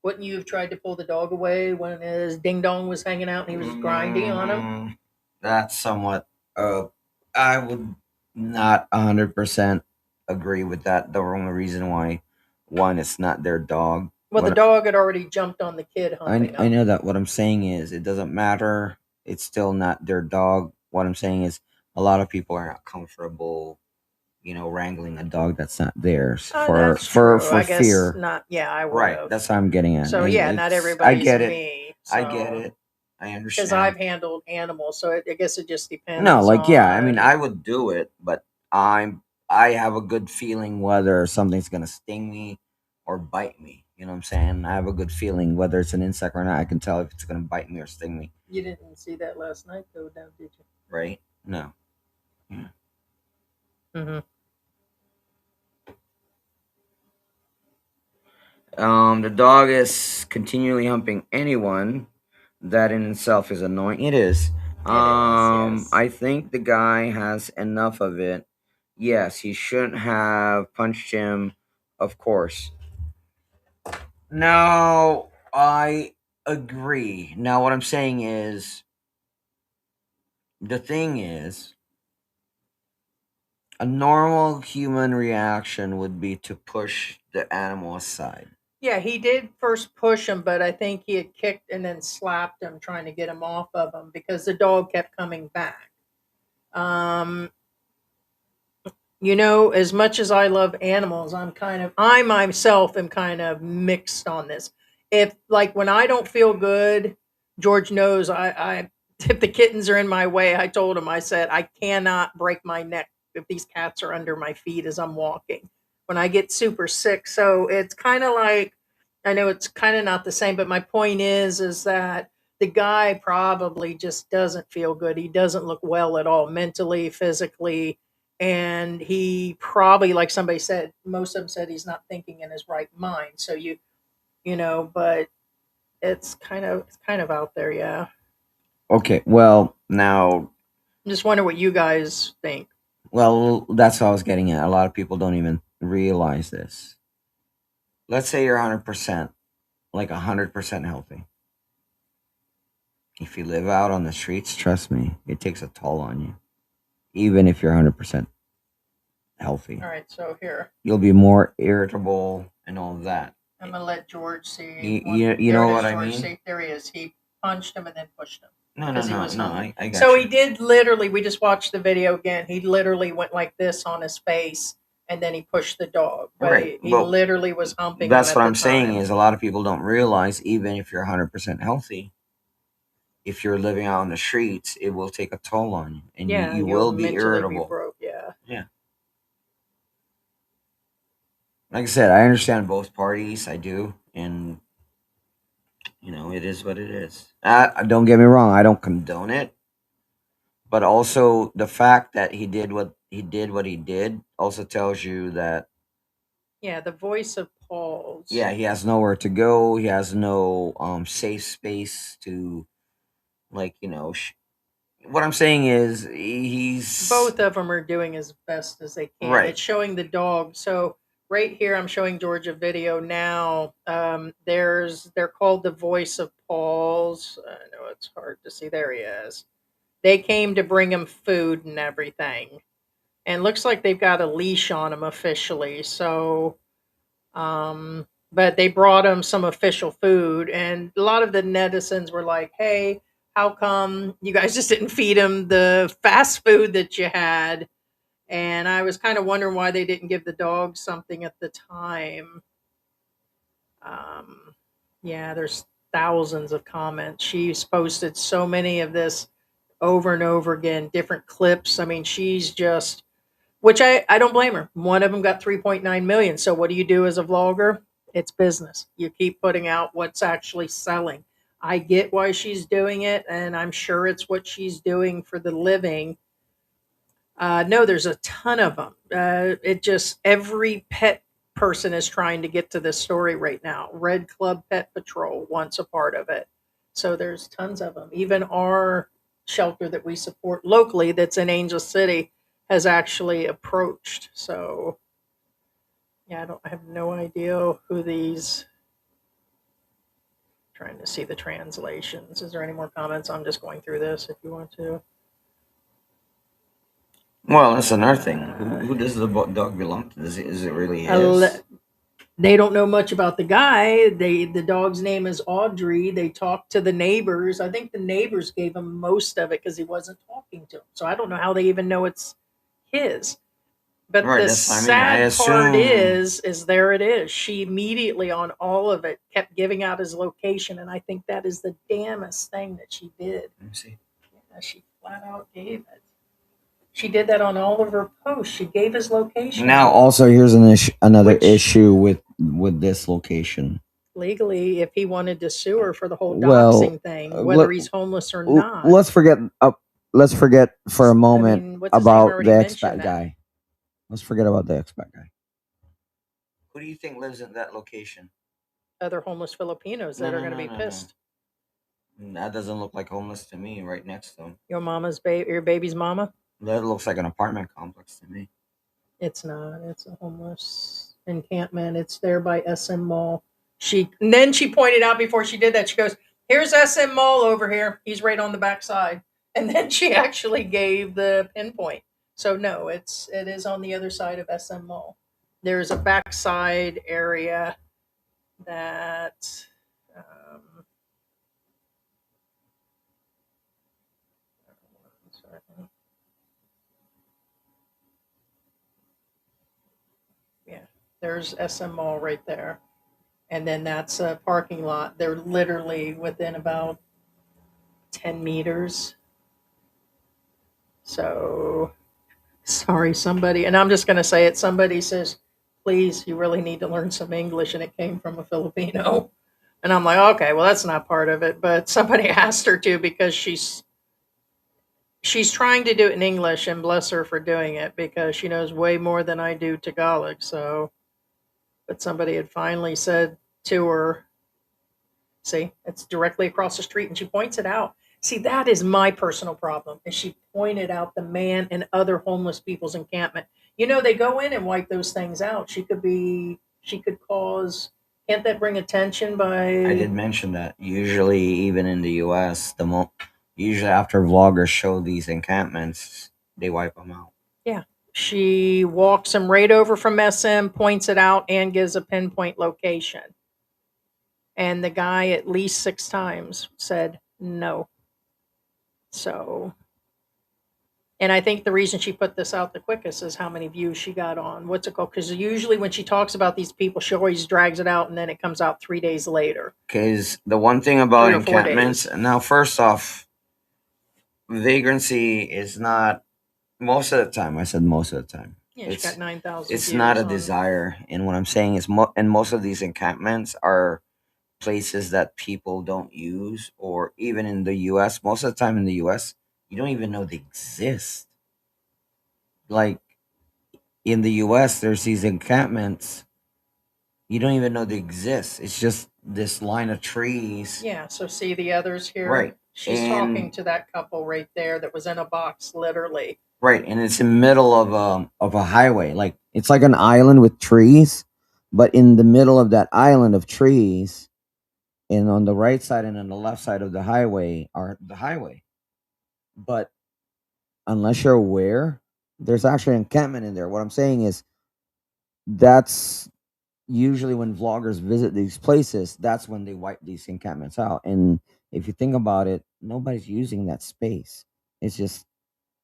Wouldn't you have tried to pull the dog away when his ding dong was hanging out and he was grinding on him? That's somewhat. I would not 100% agree with that. The only reason why, one, it's not their dog. Well, the dog had already jumped on the kid. I know that. What I'm saying is, it doesn't matter. It's still not their dog. What I'm saying is, a lot of people are not comfortable, wrangling a dog that's not theirs for I guess fear. not. Yeah, I would. Right. That's how I'm getting at. So yeah, not everybody's I get it. Me. I get it. I understand. Because I've handled animals, so I guess it just depends. No, I mean, I would do it, but I have a good feeling whether something's gonna sting me or bite me. You know what I'm saying? I have a good feeling whether it's an insect or not. I can tell if it's gonna bite me or sting me. You didn't see that last night, though, now did you? Right? No. Yeah. Mm-hmm. The dog is continually humping anyone. That in itself is annoying. It is. Yes. I think the guy has enough of it. yes, he shouldn't have punched him, of course. Now, I agree. Now, what I'm saying is, the thing is, a normal human reaction would be to push the animal aside. Yeah, he did first push him, but I think he had kicked and then slapped him, trying to get him off of him because the dog kept coming back. Um, as much as I love animals, I myself am kind of mixed on this. If like when I don't feel good, George knows I if the kittens are in my way, I told him, I said, I cannot break my neck if these cats are under my feet as I'm walking. When I get super sick. So it's kind of like, I know it's kind of not the same, but my point is that the guy probably just doesn't feel good. He doesn't look well at all, mentally, physically, and he probably, like somebody said, most of them said he's not thinking in his right mind. So but it's kind of out there. Yeah, Okay, well, now, I just wonder what you guys think. well, that's what I was getting at. A lot of people don't even realize this. Let's say you're 100%, like 100% healthy. If you live out on the streets, trust me, it takes a toll on you. Even if you're 100% healthy, All right, so here you'll be more irritable and all of that. I'm gonna let George see. You There know it is, what I George. mean? See, there he is. He punched him and then pushed him No, no, because he no, was no. hungry. I got So you. he did literally. We just watched the video again. He literally went like this on his face, and then he pushed the dog. But Right. he Well, literally was humping him that's at what the I'm saying time. is a lot of people don't realize even if you're 100% healthy, if you're living out on the streets, it will take a toll on you, and Yeah, you you'll will be mentally be irritable. broke. Yeah. Yeah. Like I said, I understand both parties. I do, and it is what it is. Don't get me wrong. I don't condone it, but also the fact that he did also tells you that, Yeah, the voice of Paul's. yeah, he has nowhere to go. He has no safe space to, like, what I'm saying is he's Both of them are doing as best as they can. right. It's showing the dog. So right here, I'm showing George a video now. They're called the voice of Paul's. I know it's hard to see. There he is. They came to bring him food and everything, and looks like they've got a leash on him officially. So but they brought him some official food, and a lot of the netizens were like, "Hey, how come you guys just didn't feed him the fast food that you had?" And I was kind of wondering why they didn't give the dog something at the time. Um, yeah, there's thousands of comments. She's posted so many of this over and over again, different clips. I mean, she's just, which I don't blame her. One of them got 3.9 million. So what do you do as a vlogger? It's business. You keep putting out what's actually selling. I get why she's doing it, and I'm sure it's what she's doing for the living. No, there's a ton of them. It just, every pet person is trying to get to this story right now. Red Club Pet Patrol wants a part of it. So there's tons of them. Even our shelter that we support locally, that's in Angel City, has actually approached. So yeah, I have no idea who these. Trying to see the translations. Is there any more comments? I'm just going through this if you want to. Well, that's another thing. Who does the dog belong to? Is it really Uh, his? they don't know much about the guy. The dog's name is Audrey. They talked to the neighbors. I think the neighbors gave him most of it because he wasn't talking to them. So I don't know how they even know it's his. But Right. the That's what I mean. I sad part assume. is there it is. She immediately on all of it kept giving out his location, and I think that is the damnest thing that she did. Let me see. Yeah, she flat out gave it. She did that on all of her posts. She gave his location Now, out, also, here's another which issue with this location. legally, if he wanted to sue her for the whole Well, doxing thing, let, whether he's homeless or not. let's forget. Let's forget for a I moment mean, what's his name about the already expat mentioned that. guy. Let's forget about the expat guy. Who do you think lives in that location? Other homeless Filipinos No, that are no, going to no, be no, no. pissed. That doesn't look like homeless to me. Right next to him, Your baby's mama. that looks like an apartment complex to me. It's not. It's a homeless encampment. It's there by SM Mall. And then she pointed out before she did that, she goes, "Here's SM Mall over here. He's right on the back side." And then she actually gave the pinpoint. So no, it is on the other side of SM Mall. There's a backside area that um, yeah, there's SM Mall right there. And then that's a parking lot. They're literally within about 10 meters. So, sorry, somebody, and I'm just going to say it. Somebody says, "Please, you really need to learn some English." And it came from a Filipino. And I'm like, okay, well, that's not part of it. But somebody asked her to because she's trying to do it in English, and bless her for doing it because she knows way more than I do Tagalog. So, but somebody had finally said to her, "See, it's directly across the street," and she points it out. See, that is my personal problem. And she pointed out the man and other homeless people's encampment. They go in and wipe those things out. She could cause. Can't that bring attention I did by? mention that usually, even in the U.S., usually after vloggers show these encampments, they wipe them out. Yeah. She walks him right over from SM, points it out, and gives a pinpoint location. And the guy at least 6 times said no. So, and I think the reason she put this out the quickest is how many views she got on what's it called? Because usually when she talks about these people, she always drags it out and then it comes out 3 days later. Because the one thing about 3 or 4 encampments, days. now, first off, vagrancy is not most of the time. I said most of the time. Yeah, she got 9,000 It's views not a on. desire, and what I'm saying is, and most of these encampments are places that people don't use, or even in the U.S. Most of the time in the U.S., you don't even know they exist. Like in the U.S., there's these encampments you don't even know they exist. It's just this line of trees. Yeah, so see the others here? Right. She's talking to that couple right there that was in a box, literally. Right, and it's in the middle of a highway. Like it's like an island with trees, but in the middle of that island of trees, and on the right side and on the left side of the highway are the highway. But unless you're aware, there's actually an encampment in there. What I'm saying is that's usually when vloggers visit these places, that's when they wipe these encampments out. And if you think about it, nobody's using that space. It's just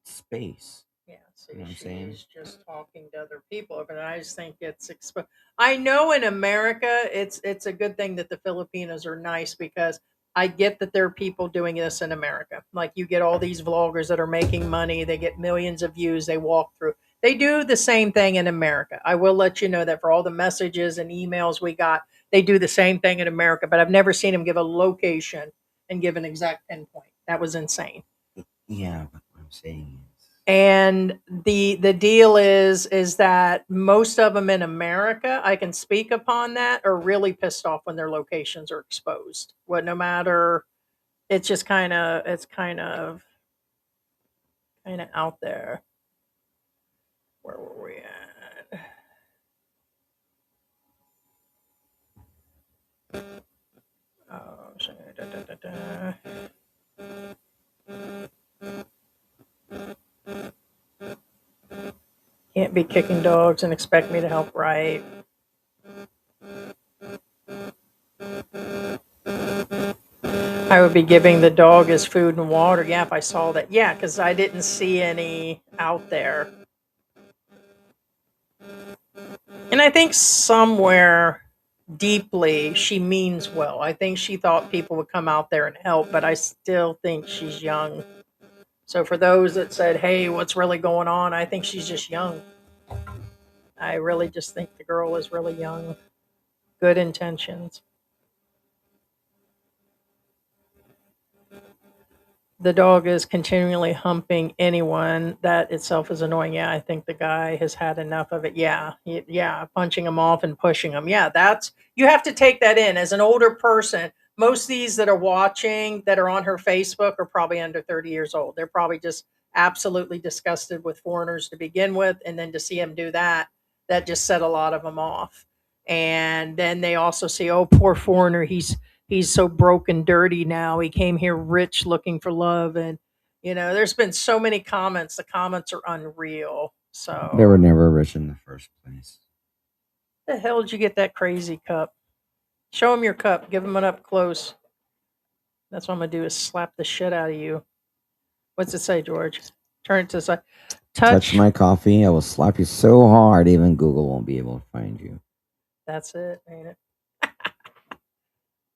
space. Yeah, see, You know what I'm saying? she's just talking to other people, but I just think it's I know in America, it's a good thing that the Filipinos are nice because I get that there are people doing this in America. Like you get all these vloggers that are making money, they get millions of views, they walk through. They do the same thing in America. I will let you know that for all the messages and emails we got, they do the same thing in America, but I've never seen them give a location and give an exact pinpoint. That was insane. Yeah, but what I'm saying is, And the deal is that most of them in America, I can speak upon that, are really pissed off when their locations are exposed. What no matter, it's just kind of out there. Where were we at? Oh, sorry, da, da, da, da. Can't be kicking dogs and expect me to help right. I would be giving the dog his food and water. Yeah, if I saw that. Yeah, because I didn't see any out there. And I think somewhere deeply she means well. I think she thought people would come out there and help, but I still think she's young. So for those that said, "Hey, what's really going on?" I think she's just young. I really just think the girl is really young. Good intentions. The dog is continually humping anyone. That itself is annoying. Yeah, I think the guy has had enough of it. Yeah, yeah, punching him off and pushing him. Yeah, that's you have to take that in as an older person. Most of these that are watching that are on her Facebook are probably under 30 years old. They're probably just absolutely disgusted with foreigners to begin with, and then to see him do that, that just set a lot of them off. And then they also say, "Oh, poor foreigner, he's so broke and dirty now. He came here rich looking for love." And there's been so many comments. The comments are unreal. They were So, never rich in the first place. the hell did you get that crazy cup? Show him your cup. Give him it up close. That's what I'm gonna do is slap the shit out of you. What's it say, George? Turn it to the side. Touch my coffee, I will slap you so hard even Google won't be able to find you. That's it, ain't it?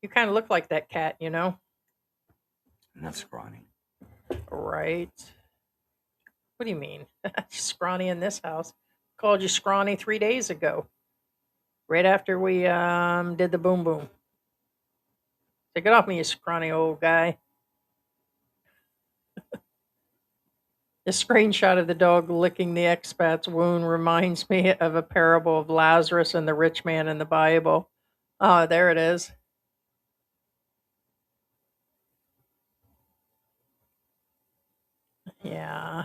You kind of look like that cat, And that's scrawny. right? What do you mean? Scrawny in this house? Called you scrawny 3 days ago, right after we did the boom boom. Take it off me, you scrawny old guy. The screenshot of the dog licking the expat's wound reminds me of a parable of Lazarus and the rich man in the Bible. Oh, there it is. Yeah.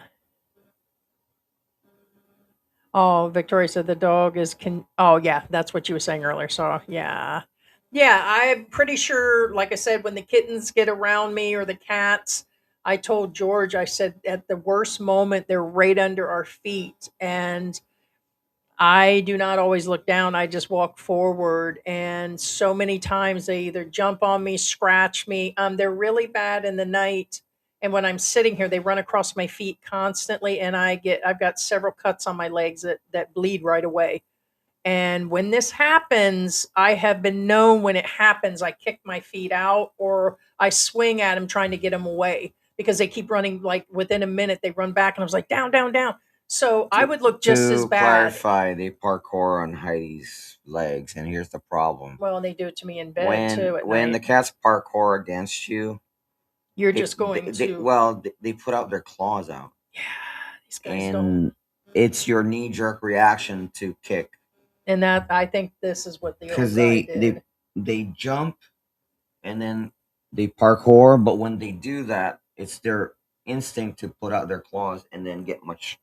Oh, Victoria said the dog is oh yeah, that's what you were saying earlier. So yeah. Yeah, I'm pretty sure, like I said, when the kittens get around me or the cats, I told George, I said at the worst moment they're right under our feet. And I do not always look down. I just walk forward. And so many times they either jump on me, scratch me. They're really bad in the night. And when I'm sitting here, they run across my feet constantly. And I've got several cuts on my legs that bleed right away. And when this happens, I have been known when it happens, I kick my feet out or I swing at them trying to get them away because they keep running. Like within a minute, they run back. And I was like, down, down, down. So I would look just as To bad. clarify, they parkour on Heidi's legs, and here's the problem. Well, and they do it to me in bed too at When night. the cats parkour against you, You're just going to. they put out their claws out, Yeah, these guys don't. and it's your knee jerk reaction to kick And that I think this is what the old because guy did. they jump and then they parkour, but when they do that, it's their instinct to put out their claws and then get much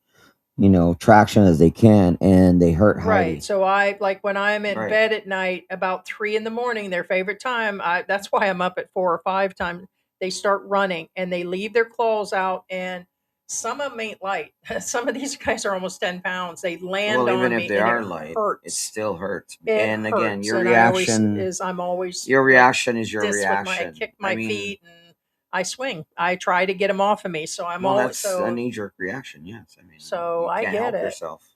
traction as they can, and they hurt Heidi. Right. So I like when I'm in bed at night about 3 in the morning, their favorite time. That's why I'm up at 4 or 5 times. They start running and they leave their claws out, and some of them ain't light. Some of these guys are almost 10 pounds. They land Well, on even me if they and are it light, hurts. it still hurts. It and again, hurts. your And reaction I'm always your reaction is your this with reaction. I kick my feet and I swing. I try to get them off of me. So I'm well, always that's a knee jerk reaction. Yes, I mean, so you I can't get help it. yourself.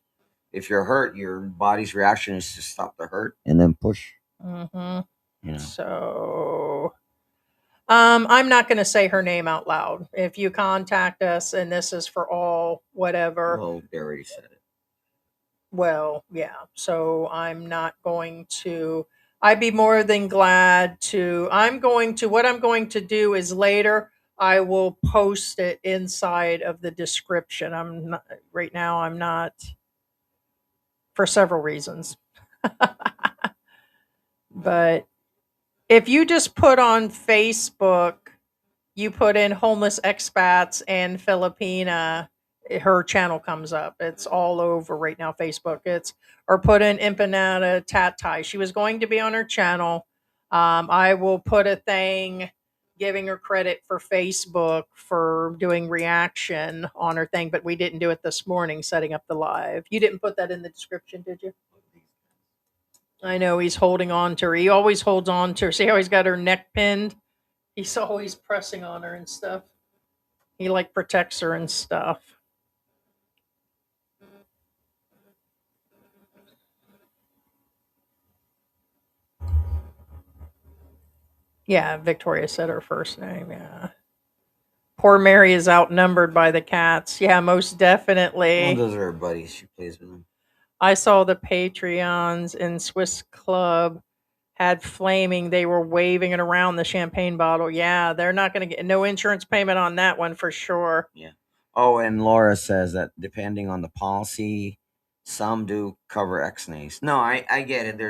If you're hurt, your body's reaction is to stop the hurt and then push. Mm-hmm. So, I'm not going to say her name out loud. If you contact us, and this is for all whatever. Well, they already said it. Well, yeah. So I'm not going to. I'd be more than glad to. What I'm going to do is later. I will post it inside of the description. I'm not right now. I'm not for several reasons. But if you just put on Facebook, you put in homeless expats and Filipina, her channel comes up. It's all over right now, Facebook. Or put in Empanada Tatai. She was going to be on her channel. I will put a thing giving her credit for Facebook for doing reaction on her thing, but we didn't do it this morning, setting up the live. You didn't put that in the description, did you? I know he's holding on to her. He always holds on to her. See how he's got her neck pinned? He's always pressing on her and stuff. He like protects her and stuff. Yeah, Victoria said her first name. Yeah. Poor Mary is outnumbered by the cats. Yeah, most definitely. Well, those are her buddies. She plays with them. I saw the Patreons in Swiss Club had flaming. They were waving it around the champagne bottle. Yeah, they're not going to get no insurance payment on that one for sure. Yeah. Oh, and Laura says that depending on the policy, some do cover X-nays. No, I get it.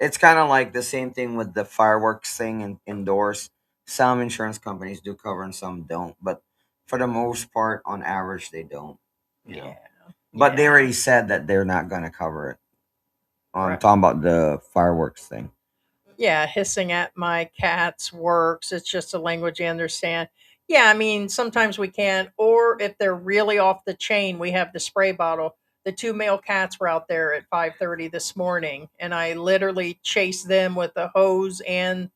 It's kind of like the same thing with the fireworks thing indoors. Some insurance companies do cover and some don't. But for the most part, on average, they don't. You know. Yeah. But they Yeah. already said that they're not gonna cover it. I'm Right. talking about the fireworks thing. Yeah, hissing at my cats works. It's just a language you understand. Yeah, I mean, sometimes we can't, or if they're really off the chain, we have the spray bottle. The two male cats were out there at 5:30 this morning, and I literally chased them with the hose and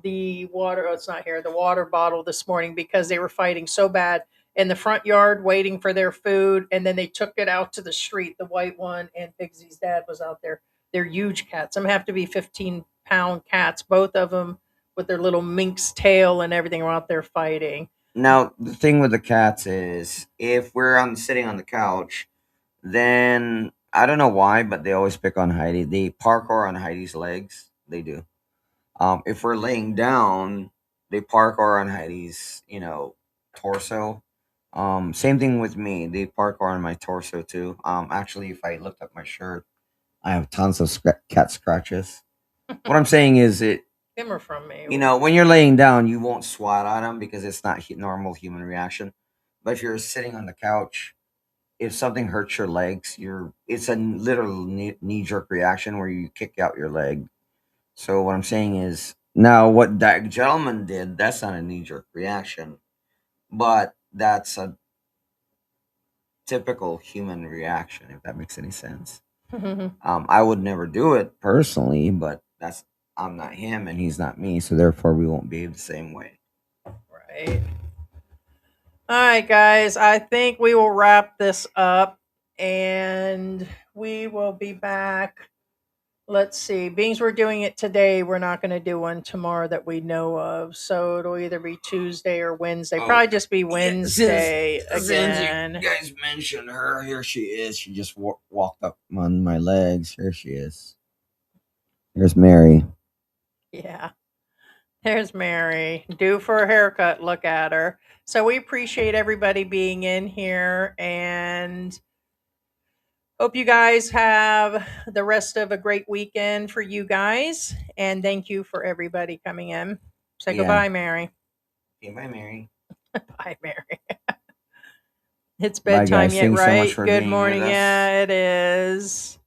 the water. Oh, it's not here. The water bottle this morning because they were fighting so bad in the front yard, waiting for their food, and then they took it out to the street. The white one and Pigsy's dad was out there. They're huge cats. Some have to be 15-pound cats, both of them with their little minx tail and everything are out there fighting. Now, the thing with the cats is, if we're sitting on the couch, then I don't know why, but they always pick on Heidi. They parkour on Heidi's legs. They do. If we're laying down, they parkour on Heidi's, torso. Same thing with me. They parkour on my torso too. Actually, if I lift up my shirt, I have tons of cat scratches. What I'm saying is, Them are from me. when you're laying down, you won't swat at them because it's not normal human reaction. But if you're sitting on the couch, if something hurts your legs, it's a literal knee jerk reaction where you kick out your leg. So what I'm saying is, now what that gentleman did, that's not a knee jerk reaction, but that's a typical human reaction, if that makes any sense. I would never do it personally, but I'm not him and he's not me, so therefore we won't behave the same way. Right. All right, guys. I think we will wrap this up and we will be back. Let's see. Being we're doing it today, we're not going to do one tomorrow that we know of. So it'll either be Tuesday or Wednesday. Probably just be Wednesday again. Since you guys mentioned her, here she is. She just walked up on my legs. Here she is. Here's Mary. Yeah. There's Mary. Due for a haircut. Look at her. So we appreciate everybody being in here and hope you guys have the rest of a great weekend for you guys. And thank you for everybody coming in. Say goodbye, Mary. Okay, bye, Mary. Bye, Mary. It's Bye, bedtime guys. yet, Thanks so much right? for Good being morning. with us. Yeah, it is.